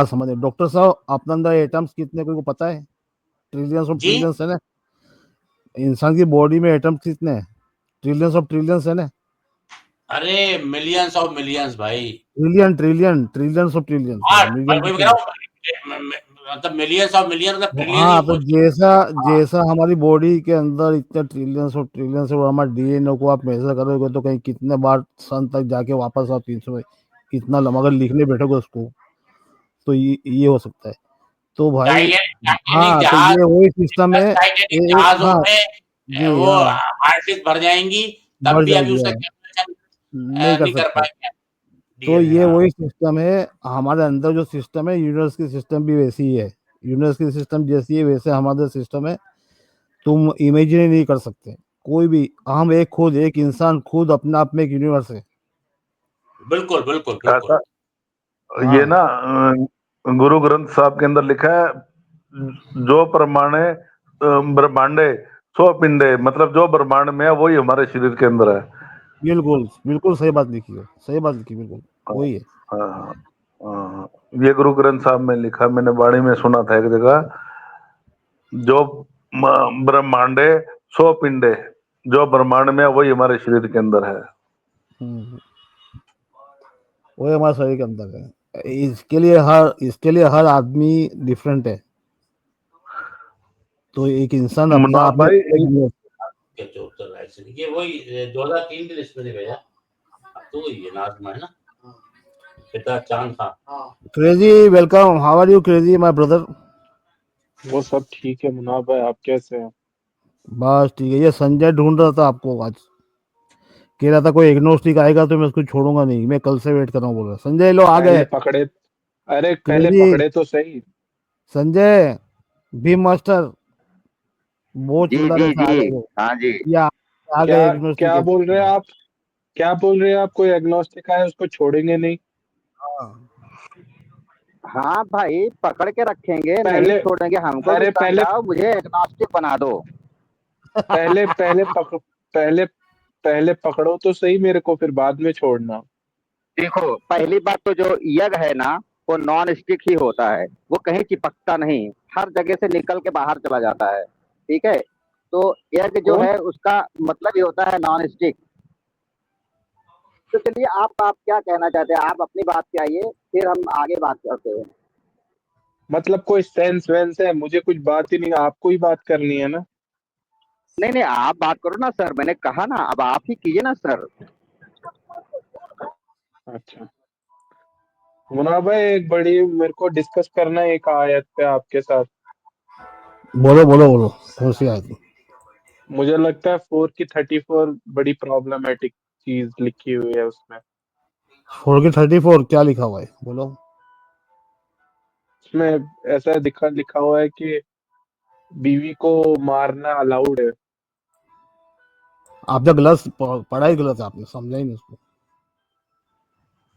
समझे डॉक्टर साहब, अपने अंदर एटम्स कितने को पता है? ट्रिलियंस ऑफ जी ट्रिलियंस है ना। इंसान की बॉडी में एटम्स कितने हैं? ट्रिलियंस ऑफ ट्रिलियंस है ना। अरे मिलियंस ऑफ मिलियंस भाई। Trillion trillion trillions of trillions, हाँ मिलियन वही मैं कह तो। रहा हूँ, मतलब मिलियंस ऑफ मिलियन मतलब ट्रिलियन ही हाँ, तो बोल। जैसा हाँ जैसा हमारी बॉडी के अंदर इतने ट्रिलियंस ऑफ ट्रिलियंस है, और हमारे डीएनए को आप मेजर करोगे तो कहीं कितने बार सन तक जाके वापस आओ, 300 कितना लंबा अगर लिखने बैठोगे उसको, तो ये हो सकता है। तो भाई, टाइटेनिक हाँ, तो जहाज, ये वही सिस्टम है। टाइटेनिक जहाजों हाँ में जी, वो हाँ, हार्ड डिस्क भर जाएंगी, तब बढ़ भी अभी जाएगी, उसका हाँ, कैलकुलेशन नहीं कर नहीं कर सकते। पाएंगे। तो डीएनए ये हाँ वही सिस्टम है। हमारे अंदर जो सिस्टम है, यूनिवर्स की सिस्टम भी वैसी ही है। यूनिवर्स की सिस्टम जैसी है वैसे हमारा सिस्टम है। तुम इमेजिन ही नहीं कर सकते। कोई भी, हम एक खुद एक इंसान खुद अपने आप में एक यूनिवर्स है। बिल्कुल बिल्कुल बिल्कुल। ऐसा ये हाँ। ना गुरु ग्रंथ साहब के अंदर लिखा है, जो परमाणे ब्रह्मांडे सो पिंडे, मतलब जो ब्रह्मांड में है वही हमारे शरीर के अंदर है। बिल्कुल बिल्कुल सही बात लिखी है, सही बात लिखी, बिल्कुल वही है। हाँ, हाँ, हाँ, ये गुरु ग्रंथ साहब में लिखा, मैंने वाणी में सुना था एक जगह, जो ब्रह्मांडे सो पिंडे, जो ब्रह्मांड में है वही हमारे शरीर के अंदर है। हम्म, वही हमारे शरीर के अंदर है। इसके लिए हर आदमी डिफरेंट है। तो एक इंसान अपने मुनाफ आप में भाई, एक universe क्या जो उत्तर राइट से ये वही 2003 की लिस्ट में नहीं भेजा। अब तो वही है लास्ट में है ना, पिता चांद था। है। Crazy, welcome, how are you crazy my brother? वो सब ठीक है मुनाफ भाई, आप कैसे हैं? बस ठीक है। ये संजय ढूंढ रहा था आपको आज। कह रहा था कोई एग्नोस्टिक आएगा तो मैं उसको छोड़ूंगा नहीं, मैं कल से वेट कर रहा हूँ, बोल रहा संजय। लो, आ पहले गए। पकड़े, अरे पहले क्रेजी, पकड़े तो सही। संजय, भीम मास्टर, बहुत जी चिल्ला जी रहे थे, आ जी। गए वो। हाँ जी। या आ क्या गए एग्नोस्टिक क्या के। बोल रहे हैं आप? क्या बोल रहे हैं आप? कोई एग्नोस्टिक है उसको छोड़ेंगे नहीं? हाँ, हाँ भाई, पकड़ के रखेंगे, नहीं पहले, छोड़ेंगे। हमको भी अरे पहले, समझाओ, मुझे एग्नोस्टिक बना दो। पहले पहले पहले पहले पकड़ो तो सही मेरे को, फिर बाद में छोड़ना। देखो, पहली बात तो जो यज्ञ है ना, वो नॉन स्टिक ही होता है। वो कहीं चिपकता नहीं, हर जगह से निकल के बाहर चला जाता है। ठीक है। तो यज्ञ जो कौन? है उसका मतलब ये होता है नॉन स्टिक। तो चलिए, आप क्या कहना चाहते हैं? आप अपनी बात पे आइए, फिर हम आगे बात करते हैं। मतलब कोई सेंस वेंस है? मुझे कुछ बात ही नहीं, आपको ही बात करनी है ना। नहीं नहीं, आप बात करो ना सर, मैंने कहा ना, अब आप ही कीजिए ना सर। अच्छा मुनाफ भाई, एक बड़ी मेरे को डिस्कस करना है एक आयत पे आपके साथ। बोलो बोलो बोलो, कौन सी आई थी? मुझे लगता है 4 की 34 बड़ी प्रॉब्लमेटिक चीज लिखी हुई है उसमें। 4 की 34 क्या लिखा हुआ है, बोलो। उसमें ऐसा दिखा लिखा हुआ है कि बीवी को मारना अलाउड है। आपने गलत पढ़ा ही गलत है, आपने समझा ही नहीं उसको।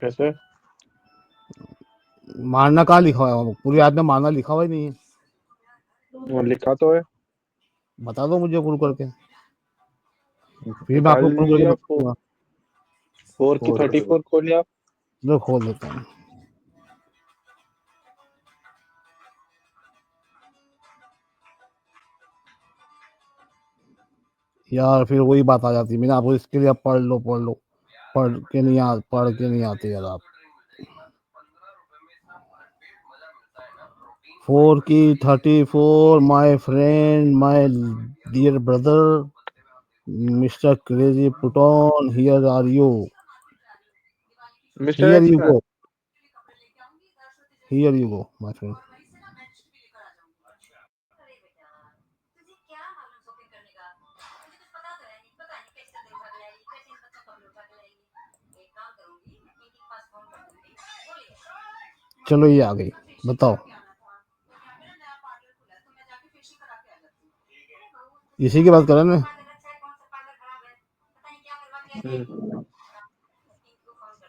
कैसे? मारना कहाँ लिखा हुआ है? पूरी आयत में मारना लिखा हुआ ही नहीं है। वो लिखा तो है। बता दो मुझे खोल करके, फिर मैं निकाल आपको खोल करके लीजिए आप। बताऊंगा। 4 की 34 खोलिए आप। जो खोल देता हूँ। यार फिर वही बात आ जाती है, मैंने आपको इसके लिए, आप पढ़ लो पढ़ लो, पढ़ के नहीं आते यार आप। 4 की 34, my friend, my dear brother, mister crazy put on, here are you, mister here x you में। Go, here you go my friend. चलो ये आ गई, बताओ। इसी की बात कर रहे हैं ना?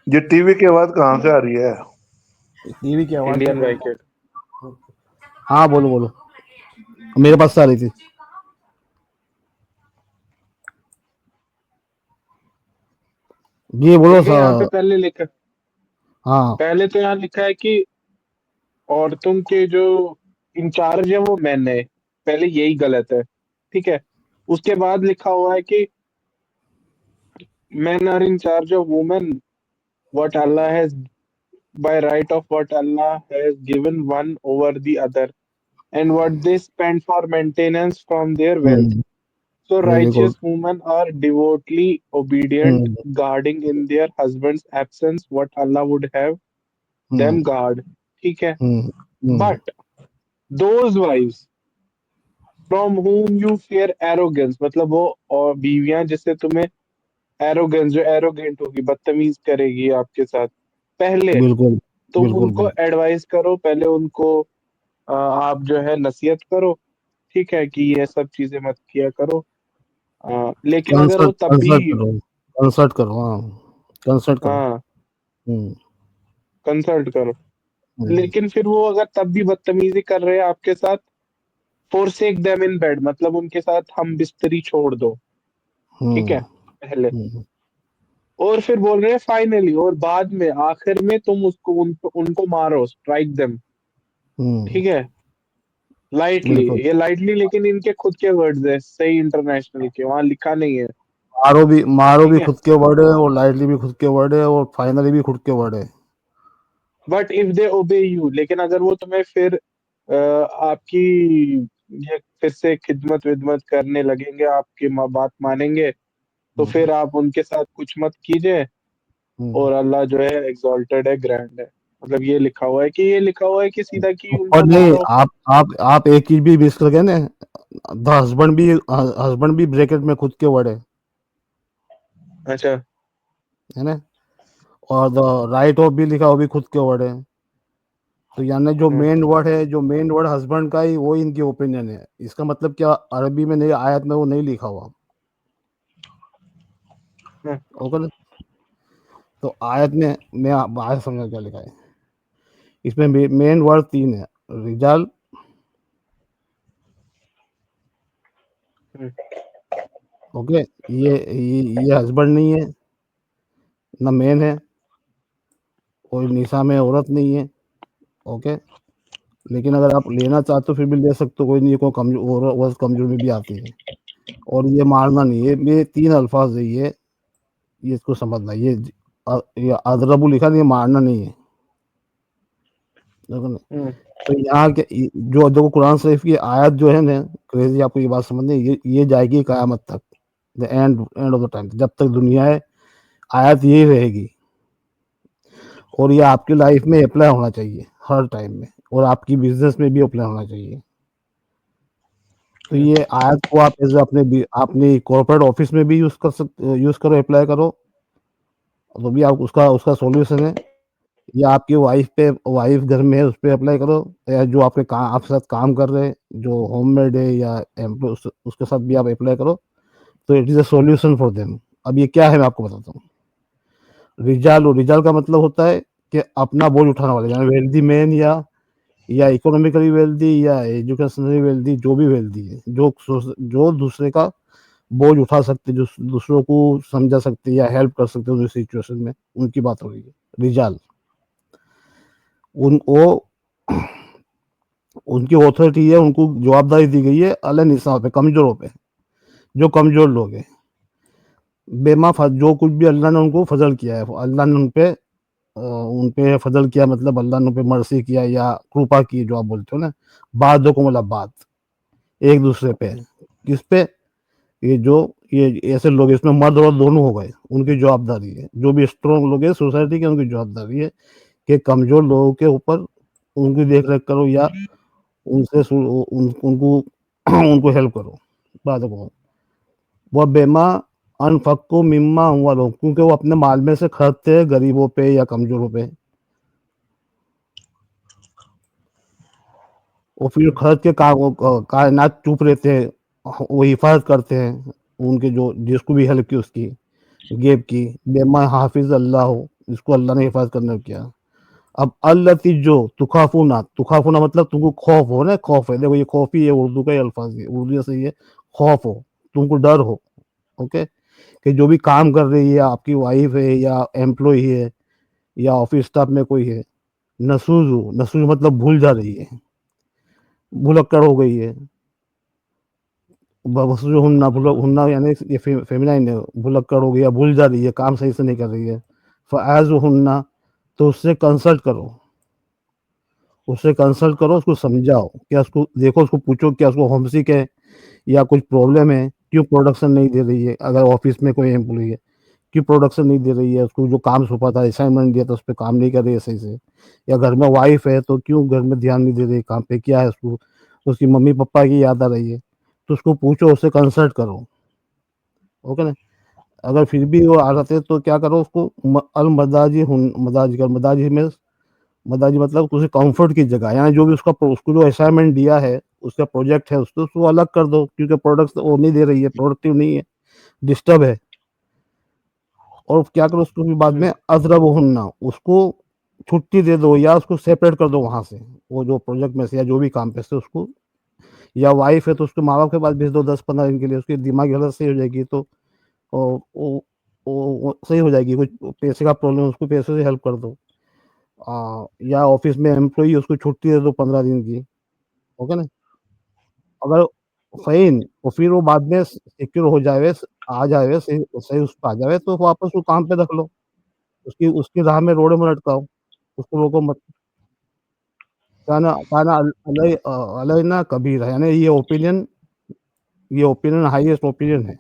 ये टीवी की आवाज कहाँ से आ रही है? टीवी की आवाज इंडियन तो, रैकेट। हाँ बोलो बोलो, मेरे पास से आ रही थी। ये बोलो देखिए यहाँ पे पहले लिखा, हाँ। पहले तो यहाँ लिखा है कि औरतों के जो इंचार्ज है वो मैन है, पहले यही गलत है, ठीक है। उसके बाद लिखा हुआ है कि men are in charge of women what Allah has by right of what Allah has given one over the other and what they spend for maintenance from their wealth. So very good. righteous women are devotedly obedient, guarding in their husband's absence what Allah would have them guard. ठीक है। But those wives from whom you fear arrogance, मतलब वो और बीवियां जिससे तुम्हें arrogance, जो arrogant होगी, बदतमीज करेगी आपके साथ, पहले बिल्कुल तुम बिल्कुल उनको बिल्कुल। एडवाइस करो, पहले उनको आप जो है नसीहत करो, ठीक है, कि ये सब चीजें मत किया करो। लेकिन अगर वो कंसल्ट तब भी, कंसल्ट करो, कंसल्ट करो, हाँ कंसल्ट करो। हाँ, हम्म कंसल्ट करो, हम्म लेकिन फिर वो अगर तब भी बदतमीजी कर रहे हैं आपके साथ, फोरसेक देम इन बेड, मतलब उनके साथ हम बिस्तरी छोड़ दो, ठीक है, हम्म पहले। हम्म और फिर बोल रहे हैं फाइनली, और बाद में आखिर में तुम उनको मारो, स्ट्राइक देम, हम्म, ठीक है, लाइटली। बिल्कुल। ये लाइटली लेकिन इनके खुद के वर्ड्स है, सही इंटरनेशनल के, वहां लिखा नहीं है, मारो ठीक भी है। खुद के वर्ड है, और लाइटली भी खुद के वर्ड है, और फाइनली भी खुद के वर्ड है। बट इफ दे ओबे यू, लेकिन अगर वो तुम्हें फिर आपकी ये फिर से खिदमत विदमत करने लगेंगे, आपकी बात मानेंगे, तो हम्म फिर आप उनके साथ कुछ मत कीजिए, हम्म। और अल्लाह जो है एक्सॉल्टेड है, ग्रैंड है। मतलब ये लिखा हुआ है कि, ये लिखा हुआ है कि सीधा कि और उनको नहीं, मारो। आप एक चीज भी मिस कर गए ना, द हस्बैंड भी ब्रैकेट में खुद के वर्ड अच्छा। है ना, और द राइट ऑफ भी लिखा, वो भी खुद के वर्ड है। तो यानी जो हम्म, मेन वर्ड है, जो मेन वर्ड हस्बैंड का ही, वो इनकी ओपिनियन है। इसका मतलब क्या, अरबी में नहीं, आयत में वो नहीं लिखा हुआ। हम्म, ओके ना। तो आयत में, मैं आयत समझा क्या लिखा है। इसमें मेन वर्ड तीन है, रिजाल, हम्म, ओके, ये हस्बैंड नहीं है, ना मेन है, कोई निशा में औरत नहीं है, ओके। लेकिन अगर आप लेना चाहते हो फिर भी ले सकते हो, कोई नहीं, कोई कमजोर औरत कमजोर में भी आती है। और ये मारना नहीं है, ये तीन अल्फाज है, ये इसको समझना, ये अदरबु लिखा नहीं, ये मारना नहीं है, देखो ना। हम्म, तो यहाँ के जो देखो, कुरान शरीफ की आयत जो है ना, क्रेजी, आपको ये बात समझनी है, ये जाएगी कयामत तक, the end of the time, जब तक दुनिया है, आयत यही रहेगी। और ये आपकी लाइफ में अप्लाई होना चाहिए हर टाइम में, और आपकी बिजनेस में भी अप्लाई होना चाहिए। तो ये आयत को आप एज अपने कॉर्पोरेट ऑफिस में भी यूज करो, अप्लाई करो, तो भी आप उसका उसका सॉल्यूशन है। या आपकी वाइफ घर में है, उस पर अप्लाई करो, या जो आपके साथ काम कर रहे हैं, जो होममेड है या एम्प्लॉय, उसके साथ भी आप अप्लाई करो। तो it is a solution for them. अब ये क्या है, मैं आपको बताता हूँ। रिजाल का मतलब होता है कि अपना बोझ उठाने वाले, यानी वेल्दी मैन, या इकोनॉमिकली वेल्दी, या एजुकेशनली वेल्दी, जो भी वेल्दी है, जो दूसरे का बोझ उठा सकते, जो दूसरों को समझा सकते या हेल्प कर सकते उस सिचुएशन में, उनकी बात हो रही है। रिजाल, उन वो उनकी ऑथोरिटी है, उनको जवाबदारी दी गई है अल निसा पे, कमजोरों पे, जो कमजोर लोग हैं, जो कुछ भी अल्लाह ने उनको फजल किया है, अल्लाह ने उन पे फजल किया, मतलब अल्लाह ने उन पे मर्सी किया या कृपा की, जो आप बोलते हो ना, बात को मतलब बात, एक दूसरे पे, किस पे, ये जो ये ऐसे लोग, इसमें मर्द और दोनों हो गए, उनकी जवाबदारी है, जो भी स्ट्रॉन्ग लोग हैं सोसाइटी के, उनकी जवाबदारी है कि कमजोर लोगों के ऊपर उनकी देख रेख करो, या उनको उनको हेल्प करो, बात को। वह बेमा अनफक्को मिम्मा हुआ लोग, क्योंकि वो अपने माल में से खर्चते हैं गरीबों पे या कमजोरों पे, और फिर खर्च के कायनात चुप रहते हैं, वो हिफाजत करते हैं, उनके जो जिसको भी हेल्प की, उसकी गेब की, बेमा हाफिज अल्लाह हो, जिसको अल्लाह ने हिफाजत करने को किया। अब अल्लती जो तुखाफुना मतलब तुमको खौफ हो ना, खौफ है, देखो ये खौफ ही है, उर्दू का ही अल्फाज है, उर्दू जैसे ये खौफ हो, तुमको डर हो, ओके, कि जो भी काम कर रही है, आपकी वाइफ है या एम्प्लॉय है या ऑफिस स्टाफ में कोई है, नसूजू, नसूजू मतलब भूल जा रही है, भुलक्कड़ हो गई है। वसूजू हुन्ना, हुन्ना यानी ये फेमिनाइन है, भुलक्कड़ हो गई या भूल जा रही है, काम सही से नहीं कर रही है। फ़आज़ु हुन्ना, तो उससे कंसल्ट करो, उससे कंसल्ट करो, उसको समझाओ, क्या उसको देखो, उसको पूछो क्या उसको होमसिक है या कुछ प्रॉब्लम है, क्यों प्रोडक्शन नहीं दे रही है। अगर ऑफिस में कोई एम्प्लॉई है, क्यों प्रोडक्शन नहीं दे रही है, उसको जो काम सौंपा था, असाइनमेंट दिया था, उस पे काम नहीं कर रही है सही से। या घर में वाइफ है तो क्यों घर में ध्यान नहीं दे रही काम पे, क्या है उसको, उसकी मम्मी पापा की याद आ रही है, तो उसको पूछो, उससे कंसल्ट करो, ओके ना। अगर फिर भी वो आ जाते तो क्या करो, उसको अल मदाजी मदाजी कर, मदाजी में मदाजी मतलब उसे कंफर्ट की जगह, यानी जो भी उसका उसको जो असाइनमेंट दिया है, उसका प्रोजेक्ट है, उसको अलग कर दो, क्योंकि प्रोडक्ट वो नहीं दे रही है, प्रोडक्टिव नहीं है, डिस्टर्ब है। और क्या करो, उसको भी बाद में अजरब हुन्ना, उसको छुट्टी दे दो या उसको सेपरेट कर दो वहां से, वो जो प्रोजेक्ट में से या जो भी काम पे से उसको। या वाइफ है तो उसके माँ बाप के पास भेज दो 10-15 दिन के लिए, उसकी दिमागी हालत सही हो जाएगी, तो वो सही हो जाएगी। कुछ पैसे का प्रॉब्लम, उसको पैसे से हेल्प कर दो। या ऑफिस में एम्प्लॉई, उसको छुट्टी दे दो 15 दिन की, ओके ना। अगर फाइन, तो फिर वो बाद में सिक्योर हो जाए, आ जाए सही सही, उस पर आ जाए तो वापस वो काम पे रख लो, उसकी उसकी राह में रोड़े में लटकाओ, उसको रोको मत। काना अलैना कबीरा, यानी ये ओपिनियन हाईएस्ट ओपिनियन है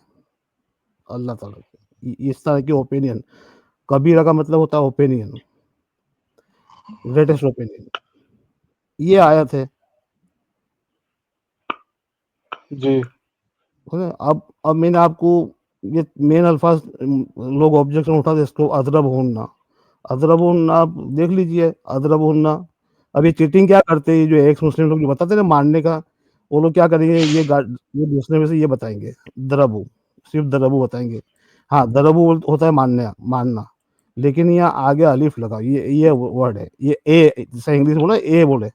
अल्लाह ताला की, इस तरह की ओपिनियन। कबीरा का मतलब होता है ओपिनियन, ग्रेटेस्ट ओपिनियन। ये आयत है जी। अब मैंने आपको ये मेन अल्फाज, लोग ऑब्जेक्शन उठा दे इसको, अदरब होना, अदरब होना, आप देख लीजिए अदरब होना। अब ये चीटिंग क्या करते हैं, जो एक्स मुस्लिम लोग जो बताते हैं ना मारने का, वो लोग क्या करेंगे, ये दूसरे में से ये बताएंगे दरबू, सिर्फ दरबू बताएंगे। हाँ, दरबू होता है मारने, मारना, लेकिन यहाँ आगे अलिफ लगाओ, ये वर्ड है, ये ए, जैसे इंग्लिश बोले ए बोले,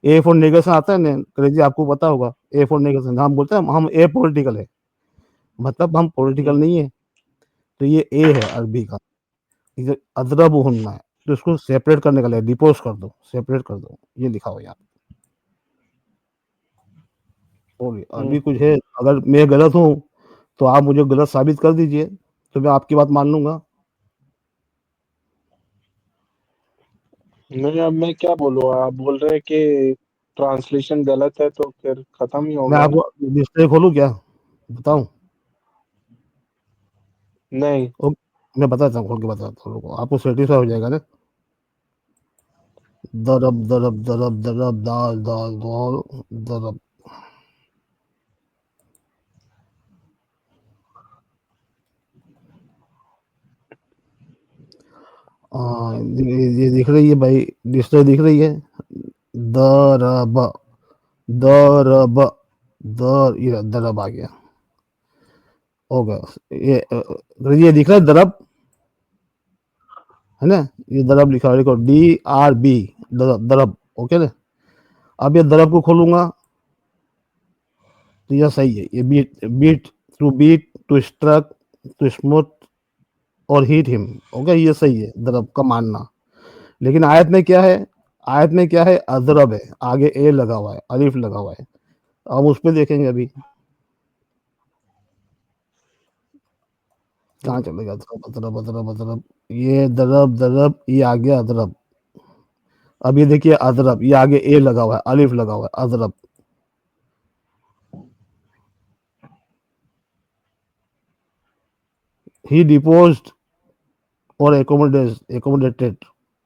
ए फॉर नेगेशन आता है ना, क्रेजी आपको पता होगा, ए फॉर नेगेशन, हम बोलते हैं हम ए पॉलिटिकल है, मतलब हम पॉलिटिकल नहीं है, तो ये ए है अरबी का, इधर अदरब होना है, तो इसको सेपरेट करने का लिए डिपोज कर दो, सेपरेट कर दो, ये लिखा हो यहाँ। और अरबी कुछ है, अगर मैं गलत हूँ तो आप मुझे गलत साबित कर दीजिए, तो मैं आपकी बात मान लूंगा। नहीं, अब मैं क्या बोलूँ, आप बोल रहे हैं कि ट्रांसलेशन गलत है तो फिर खत्म ही हो मैं गया ना। आपको डिस्प्ले खोलूँ क्या, बताऊँ? नहीं। मैं बताता हूँ, खोल के बताता हूँ, आपको सेटिस्फाई हो जाएगा ना। दरब दरब दरब दरब, दाल दाल दाल, दरब। ये दिख रही है भाई, डिस्प्ले दिख रही है, दरब दरब ये दरब आ गया, हो गया। ये दिख रहा है दरब, है ना, ये दरब लिखा है, DRB, दरब दरब, ओके ना। अब ये दरब को खोलूंगा तो यह सही है, ये beat to struck to smooth और हीट हिम, ओके, ये सही है दरब का मानना। लेकिन आयत में क्या है, आयत में क्या है, अदरब है, आगे ए लगा हुआ है, अलिफ लगा हुआ है। अब उस पर देखेंगे अभी कहाँ चलेगा, अदरब अदरब अदरब अदरब, ये दरब दरब, ये आ गया अदरब। अब ये देखिए अदरब, ये आगे ए लगा हुआ है, अलिफ लगा हुआ है, अदरब। ही डिपोज्ड और accommodated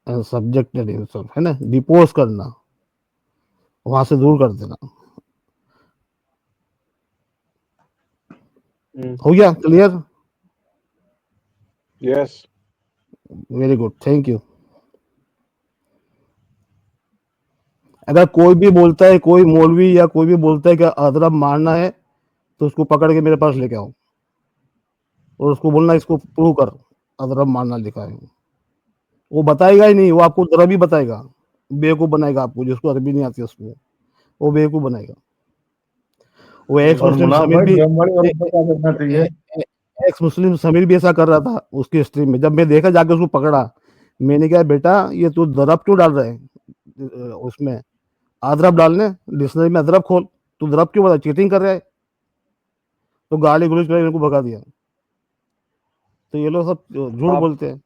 and subjected himself, है ना, डिपोज करना, वहां से दूर कर देना। हो गया clear? Yes. Very good, thank you. अगर कोई भी बोलता है, कोई मौलवी या कोई भी बोलता है कि अदरब मारना है, तो उसको पकड़ के मेरे पास लेके आओ और उसको बोलना इसको प्रूव कर, अदरब मारना लिखा है। वो बताएगा ही नहीं, वो आपको दरब ही बताएगा, बेवकूफ बनाएगा आपको, जिसको अरबी नहीं आती उसको वो बेवकूफ बनाएगा। वो एक्स और मुस्लिम मुनाफ समीर भाई भी ब्रह्मणी वाला तो क्या करना चाहिए? एक्स मुस्लिम समीर भी ऐसा कर रहा था उसकी स्ट्रीम में, जब मैं देखा जाके उसको पकड़ा, मैंने कहा बेटा ये तू दरब क्यों डाल रहा है, उसमें अदरक डालने, डिक्शनरी में अदरक खोल, तू अदरक क्यों बता, चीटिंग कर रहा है, तो गाली गलौज कर इनको भगा दिया। तो ये लोग सब झूठ आप बोलते हैं।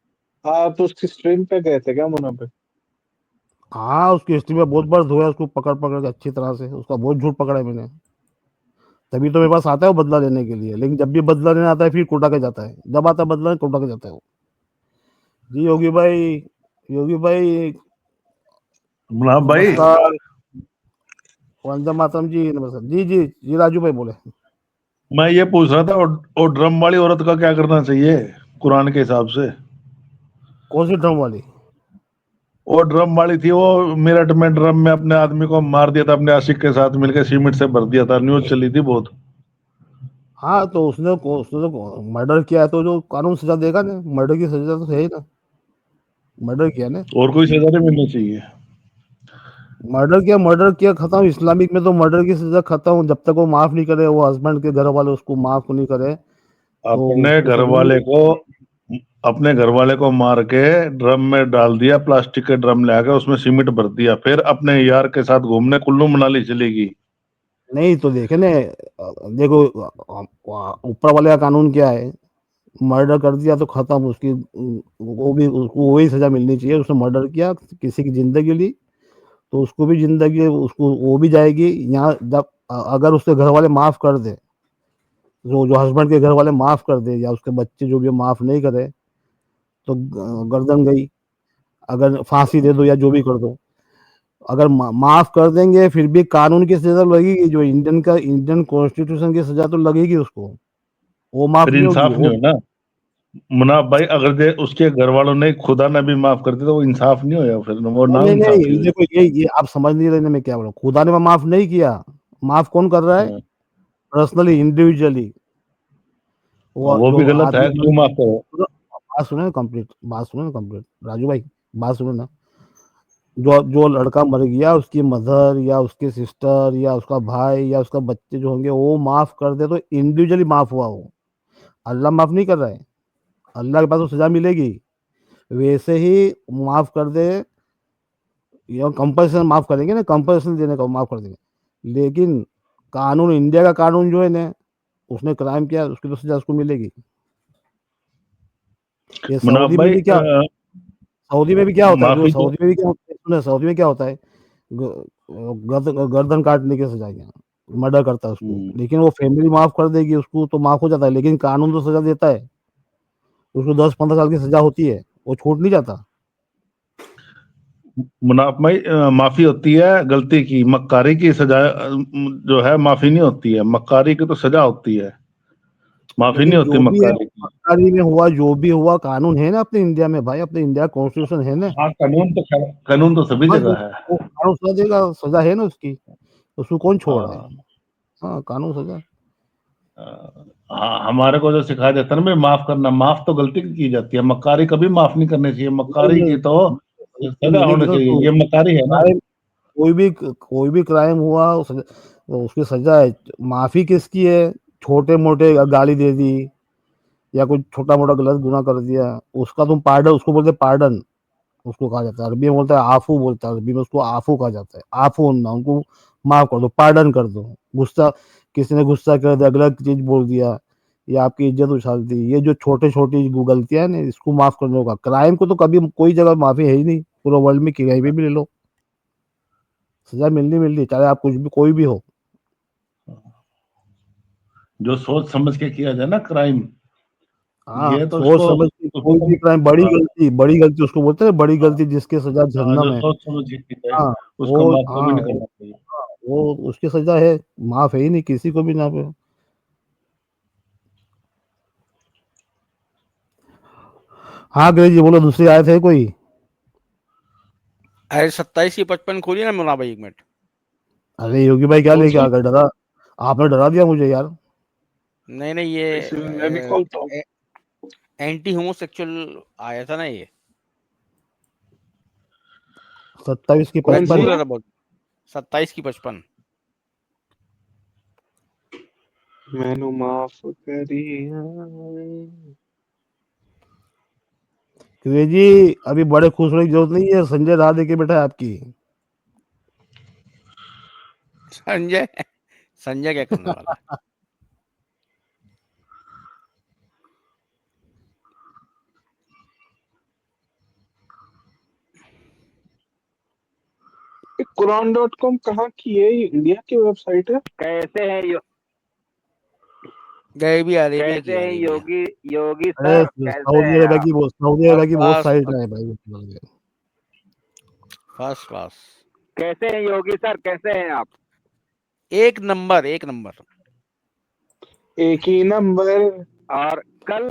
आप उसकी स्ट्रीम पे गए थे क्या मुन्ना पे? हाँ, उसकी हिस्ट्री में बहुत बार धोया उसको, पकड़ पकड़ के अच्छी तरह से, उसका बहुत झूठ पकड़ा है मैंने, तभी तो मेरे पास आता है वो बदला लेने के लिए। लेकिन जब भी बदला लेने आता है फिर कोटा के जाता है, जब आता है बदला कोटा के जाता है वो। जी योगी भाई, योगी भाई मुनाफ भाई, नमस्कार, वंदे मातरम जी, नमस्कार जी। जी जी राजू भाई बोले। मैं ये पूछ रहा था, वो ड्रम वाली औरत का क्या करना चाहिए कुरान के हिसाब से? कौन सी ड्रम वाली? वो ड्रम वाली थी, वो मेरठ में ड्रम में अपने आदमी को मार दिया था, अपने आशिक के साथ मिलकर सीमेंट से भर दिया था, न्यूज चली थी बहुत। हाँ तो उसने तो मर्डर किया है, तो जो कानून सजा देगा ना, मर्डर की सजा तो है ही ना, मर्डर किया ना, और कोई सजा नहीं मिलनी चाहिए? मर्डर किया खत्म। इस्लामिक में तो मर्डर की सजा खत्म, जब तक वो माफ नहीं करे, वो हस्बैंड के घर वाले उसको माफ नहीं करे तो अपने उसको घर सजा नहीं। वाले को अपने घर वाले को मार के ड्रम में डाल दिया, प्लास्टिक के ड्रम ले आके उसमें सीमेंट भर दिया, फिर अपने यार के साथ घूमने कुल्लू मनाली चलेगी। नहीं तो देखे ने, देखो ऊपर वाले का कानून क्या है, मर्डर कर दिया तो खत्म, उसकी वो भी, उसको वही सजा मिलनी चाहिए। उसने मर्डर किया, किसी की जिंदगी ली, तो उसको भी जिंदगी, उसको वो भी जाएगी। यहाँ जब अगर उसके घर वाले माफ कर दे, जो हस्बैंड के घर वाले माफ कर दे, या उसके बच्चे जो भी माफ नहीं करे, तो गर्दन गई। अगर फांसी दे दो या जो भी कर दो, अगर माफ कर देंगे फिर भी कानून की सजा लगेगी, जो इंडियन कॉन्स्टिट्यूशन की सजा तो लगेगी उसको, वो माफ फिर नहीं होगी इंसाफ नहीं वो। हो ना मुनाफ भाई, अगर उसके घर वालों ने खुदा ने भी माफ कर दिया तो वो इंसाफ नहीं होया, फिर वो नहीं ना नहीं इंसाफी नहीं, हुई। देखो ये आप समझ नहीं रहे मैं क्या बोल रहा हूँ। खुदा ने माफ नहीं किया, माफ कौन कर रहा है? हाँ, पर्सनली, इंडिविजुअली। वो वो जो भी गलत है, आदमी, क्यों माफ करो? बात सुने ना कंप्लीट, बात सुने ना कंप्लीट, राजू भाई बात सुने ना। जो जो लड़का मर गया, उसकी मदर या उसके सिस्टर या उसका भाई या उसका बच्चे जो होंगे, वो माफ कर दे तो इंडिविजुअली माफ हुआ वो, अल्लाह माफ नहीं कर रहा है। अल्लाह के पास तो सजा मिलेगी, वैसे ही माफ कर दे, या कंपल्सन माफ करेंगे ना, कंपल्सन देने का माफ कर देंगे। लेकिन कानून, इंडिया का कानून जो है ना, उसने क्राइम किया उसकी तो सजा उसको मिलेगी। ये मुनाफ सऊदी में भाई, भी क्या, सऊदी में भी क्या होता है, जो माफी तो सऊदी में भी क्या होता है, सुने, सऊदी में क्या होता है, गर्दन काटने की सजा, क्या मर्डर करता है उसको, हम्म, लेकिन वो फैमिली माफ कर देगी उसको तो माफ हो जाता है, लेकिन कानून तो सजा देता है, उसको 10-15 साल की सजा होती है, वो छूट नहीं जाता। मुनाफ भाई, माफी होती है गलती की, मक्कारी की सजा जो है माफी नहीं होती है, मक्कारी की तो सजा होती है, माफी नहीं लेकिन होती जो भी है, मक्कारी की। सरकारी में हुआ जो भी हुआ, कानून है ना अपने इंडिया में भाई, अपने इंडिया कॉन्स्टिट्यूशन है ना। हाँ, कानून तो सभी बस जगह है। वो कानून सजा देगा, सजा है ना उसकी, उसको कौन छोड़ रहा है। हाँ, हाँ, कानून सजा। हाँ, हमारे को जो सिखाया जाता है ना भाई, माफ करना, माफ तो गलती की जाती है, मक्कारी कभी माफ नहीं करनी चाहिए, नहीं मक्कारी नहीं, की तो सजा सजा मिलेगी होनी ना चाहिए, उसको। ये मक्कारी है ना। क्राइम, कोई भी क्राइम हुआ, वो उसकी सजा है। माफी किसकी है? छोटे मोटे गाली दे दी, या कोई छोटा मोटा गलत गुनाह कर दिया, उसका तुम पार्डन, उसको बोलते पार्डन, उसको कहा जाता है। अरबी में बोलता है आफू, बोलता है अरबी में उसको, आफू कहा जाता है। आफू होना, उनको माफ कर दो, पार्डन कर दो। गुस्सा, किसी ने गुस्सा कर दिया, गलत चीज बोल दिया, या आपकी इज्जत उछाल दी, ये जो छोटे छोटी गलतियां हैं ना, इसको माफ करने होगा। क्राइम को तो कभी कोई जगह माफी है ही नहीं, पूरा वर्ल्ड में कहीं भी ले लो, सजा मिलनी, चाहे आप कुछ भी, कोई भी हो। जो सोच समझ के किया जाए ना क्राइम, हाँ, ये तो सोच उसको समझ के उसको कोई तो भी क्राइम, बड़ी गलती उसको बोलते हैं, बड़ी गलती जिसकी सजा जो जहन्नम है। सोच समझ के की जाए हाँ उसको वो, माफ कभी हाँ नहीं करना चाहिए। वो उसकी सजा है, माफ है ही नहीं किसी को भी ना पे। हाँ ग्रेज जी बोलो, दूसरी आए थे कोई? अरे 27 की 55 खोलिए ना मुन्ना भाई, 1 मिनट। अरे योगी भाई क्या कौन लेके सी? आ गए, डरा, आपने डरा दिया मुझे यार। नहीं नहीं, इसलिए मैं भी खोलता हूँ। ये एंटी होमोसेक्सुअल आया था ना ये, 27 की मैं कौन ढूंढ सी? 55। रहा था बहुत। 27 की 55। मैनू माफ करिया। ग्रेज जी अभी बड़े खुश होने की जरूरत नहीं है, संजय राह दे के बैठा है आपकी। संजय क्या करने वाला है? Quran.com कहाँ की है? ये इंडिया की वेबसाइट है। कैसे हैं गरीबी अरेबिया की कैसे हैं अरेबिया। योगी योगी अरे सर, कैसे सऊदी हैं अरेबिया आप? की सऊदी अरेबिया की बहुत फर्स्ट साइट क्लास, है भाई। फर्स्ट क्लास, कैसे हैं योगी सर, कैसे हैं आप? एक नंबर, एक नंबर। एक ही नंबर। और कल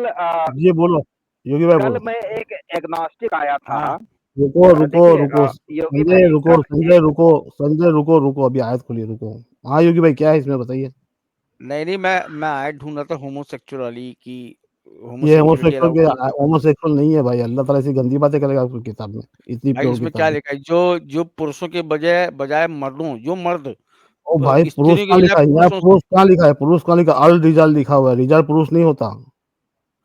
ये बोलो, योगी भाई कल बोलो। मैं एक एग्नोस्टिक आया था। हाँ, रुको रुको देखिए रुको योगी संजय, भाई रुको कल संजय, रुको अभी आयत खुली, रुको। हाँ योगी भाई, क्या है इसमें बताइए। नहीं, मैं आयत ढूंढ रहा था होमोसेक्सुअली की, ये होमोसेक्सुअलिटी अलाउड नहीं है। होमोसेक्सुअल नहीं है भाई, अल्लाह ताला ऐसी गंदी बातें करेगा आपकी किताब में, इतनी भाई प्योर इसमें क्या किताब है। लिखा है, जो पुरुषों के बजाय बजाय मर्दों, जो मर्द ओ भाई पुरुष स्त्रियों के कहाँ बजाय लिखा है यहाँ, पुरुषों, पुरुष कहाँ लिखा है, पुरुष कहाँ लिखा, अल रिजाल लिखा हुआ है, रिजाल पुरुष नहीं होता।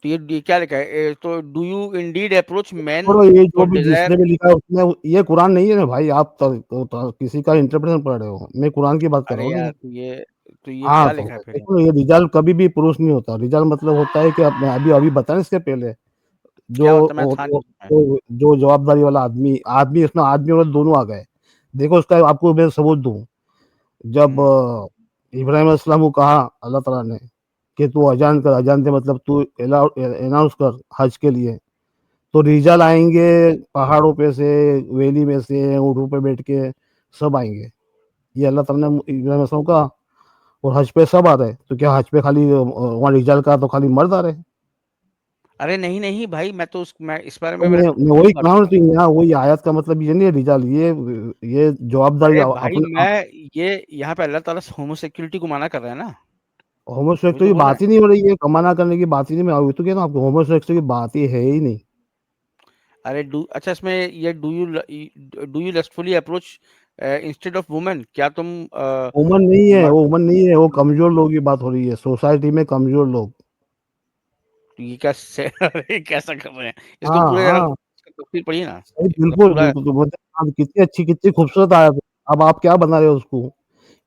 तो ये क्या लिखा है? तो do you Indeed approach man छोड़ो ये जो फॉर भी डिजायर? जिसने भी लिखा है उसमें, ये कुरान नहीं है ना भाई, आप किसी का इंटरप्रिटेशन पढ़ रहे हो, मैं कुरान की बात कर रहा अरे हूँ ना यार, ये। तो ये हाँ क्या तो लिखा है फिर? देखो, ये रिजाल कभी भी पुरुष नहीं होता, रिजाल मतलब होता है कि मैं अभी अभी बताया इसके पहले, क्या जो होता है? मैं था नहीं उसमें। जो जवाबदारी वाला आदमी, आदमी इसमें आदमी और दोनों आ गए। देखो उसका आपको मैं सबूत दूं, जब हम्म, इब्राहिम अलैहिस्सलाम को कहा अल्लाह ताला ने कि तू अजान कर, अजान दे मतलब तू अनाउंस कर हज के लिए, तो रिजाल आएंगे पहाड़ों पे से, वैली में से, ऊँटों पे बैठ के, सब आएंगे। ये अल्लाह ताला ने इब्राहिम अलैहिस्सलाम का, और हज पे सब आ रहे हैं, तो क्या हज पे खाली वहाँ रिजाल का तो खाली मर्द आ रहे हैं। अरे नहीं भाई, मैं इस बारे तो में मैंने मैं नहीं वही बात कहा हूँ, कर तो यहाँ वही आयत का मतलब ये नहीं है रिजाल, ये जवाबदारी अरे भाई, अपने ये यहाँ पे अल्लाह ताला होमोसेक्सुअलिटी को मना कर रहा है ना, वही होमोसेक्सुअल तो की बोल रहा है। बात ही नहीं हो रही है, कमाना करने की बात ही नहीं, मैं अभी तो कह रहा हूँ आपको, होमोसेक्सुअल की बात ही है ही नहीं। अरे अच्छा, इसमें ये do you lustfully approach instead of women, क्या तुम वुमन नहीं है, वो मर्द, वुमन नहीं है, वो कमजोर लोग की बात हो रही है, सोसाइटी में कमजोर लोग। ये क्या अरे कैसा कर रहे हैं इसको? हाँ पूरे जरा हाँ, इसका तफसील पढ़िए ना, अरे मतलब बिल्कुल पूरा। बिल्कुल, तो बोलते हैं, अब कितनी अच्छी कितनी खूबसूरत आयत है, अब आप क्या बना रहे हो उसको,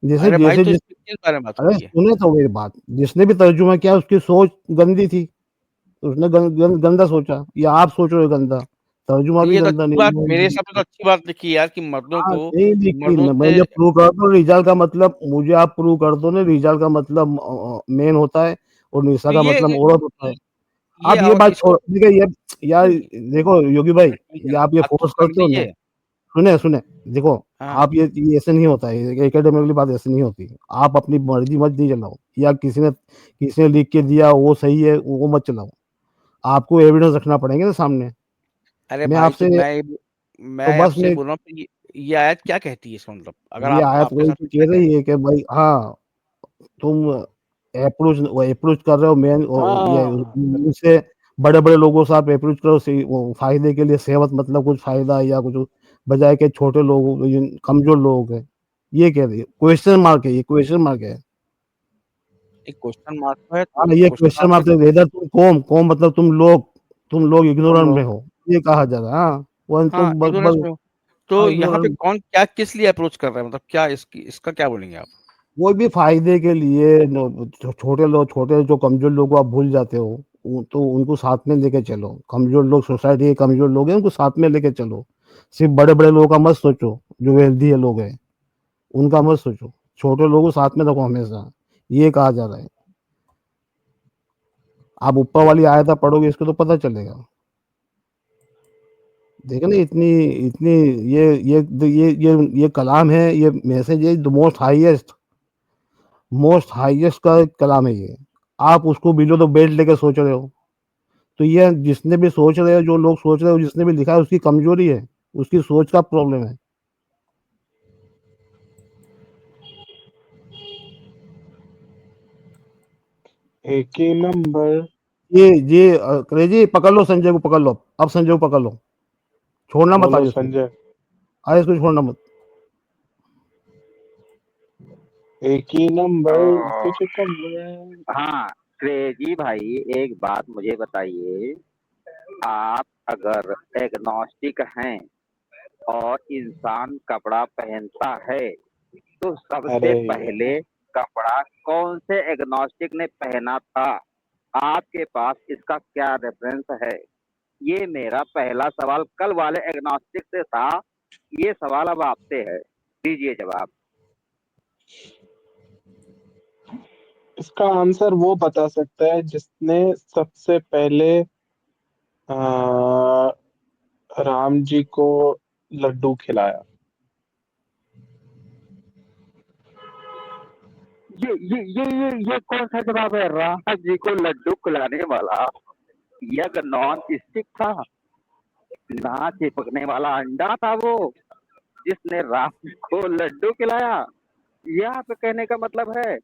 जैसे अरे भाई, जैसे तो जिस, किस बारे में बात हो अरे रही है? सुने तो मेरी बात, जिसने भी तर्जुमा किया उसकी सोच गंदी थी, उसने गंदा सोचा, या आप सोच रहे हो गंदा, तर्जुमा तो भी ये तो गंदा अच्छी बात, मेरे नहीं। हिसाब से तो अच्छी बात लिखी यार, कि मर्दों हाँ को नहीं लिखी, मर्दों मैं से। मुझे प्रूव कर दो रिजाल का मतलब, मुझे आप प्रूव कर दो ना, रिजाल का मतलब मेन होता है, और निसा तो का मतलब औरत होता है। ये आप ये बात इसको छोड़, देखिए ये, यार देखो योगी भाई, ठीक ये है, आप ये आप तो फोर्स कर करते हो ना, दीजिए। सुने सुने, देखो हाँ, आप ये ऐसे नहीं होता है, एकेडमिकली बात ऐसे नहीं होती, आप अपनी मर्जी मत नहीं चलाओ, या किसी ने लिख के दिया वो सही है वो मत चलाओ, आपको एविडेंस रखना पड़ेंगे ना सामने। अरे मैं भाई, तो आपसे, तो मैं बस आपसे मैं, बोल रहा हूँ कि ये आयत क्या कहती है इसका मतलब, अगर ये आप आयत आपके वही हिसाब तो से क्या कह रही है कि भाई हाँ, तुम अप्रोच कर रहे हो मेन, ये हाँ, उनसे बड़े बड़े लोगों से आप अप्रोच करो, वो फायदे के लिए, सेहत मतलब कुछ फायदा या कुछ, बजाय के छोटे लोग कमजोर लोग हैं, ये कह रही है, क्वेश्चन मार्क है, ये क्वेश्चन मार्क है। एक क्वेश्चन मार्क है, हाँ तो ये क्वेश्चन क्वेश्चन मार्क है, मार्क है, इधर तुम कौम कौम मतलब तुम लोग तुम इग्नोरेंट में लोग। हो, ये कहा जा रहा है। हाँ वो हाँ, तुम बस इग्नोरेंस बस, में हो। तो हाँ यहाँ पे इग्नोरेंट, कौन क्या किस लिए अप्रोच कर रहा है, मतलब क्या इसका क्या बोलेंगे आप? कोई भी फायदे के लिए छोटे लोग, छोटे जो कमजोर लोग को आप भूल जाते हो, तो उनको साथ में लेके चलो, कमजोर लोग सोसाइटी के कमजोर लोग हैं उनको साथ में लेके चलो, सिर्फ बड़े बड़े लोगों का मत सोचो, जो वेल्दी है लोग हैं उनका मत सोचो, छोटे लोगों को साथ में रखो हमेशा, ये कहा जा रहा है। आप ऊपर वाली आयता पढ़ोगे इसको तो पता चलेगा। देखो ना, इतनी इतनी, ये कलाम है, ये मैसेज है, द मोस्ट हाईएस्ट का कलाम है ये, आप उसको बिलो द बेल्ट लेके सोच रहे हो, तो ये जिसने भी सोच रहे हो, जो लोग सोच रहे हो, जिसने भी लिखा है उसकी कमजोरी है, उसकी सोच का प्रॉब्लम है। एक ही नंबर। ये क्रेजी पकड़ लो, संजय को पकड़ लो, अब संजय को पकड़ लो, छोड़ना मत बोलो आज इसको, संजय। आज इसको छोड़ना मत। एक ही नंबर तो तुझे कमर। हाँ, क्रेजी भाई एक बात मुझे बताइए, आप अगर एग्नोस्टिक हैं और इंसान कपड़ा पहनता है, तो सबसे अरे पहले कपड़ा कौन से एग्नोस्टिक ने पहना था? आपके पास इसका क्या रेफरेंस है? ये मेरा पहला सवाल कल वाले एग्नोस्टिक से था, ये सवाल अब आपसे है, दीजिए जवाब। इसका आंसर वो बता सकता है जिसने सबसे पहले राम जी को लड्डू खिलाया। ये कौन सा जवाब है? राम जी को लड्डू खिलाने वाला यज्ञ नॉन स्टिक था, ना चिपकने वाला अंडा था वो, जिसने राम को लड्डू खिलाया। यह आप कहने का मतलब है?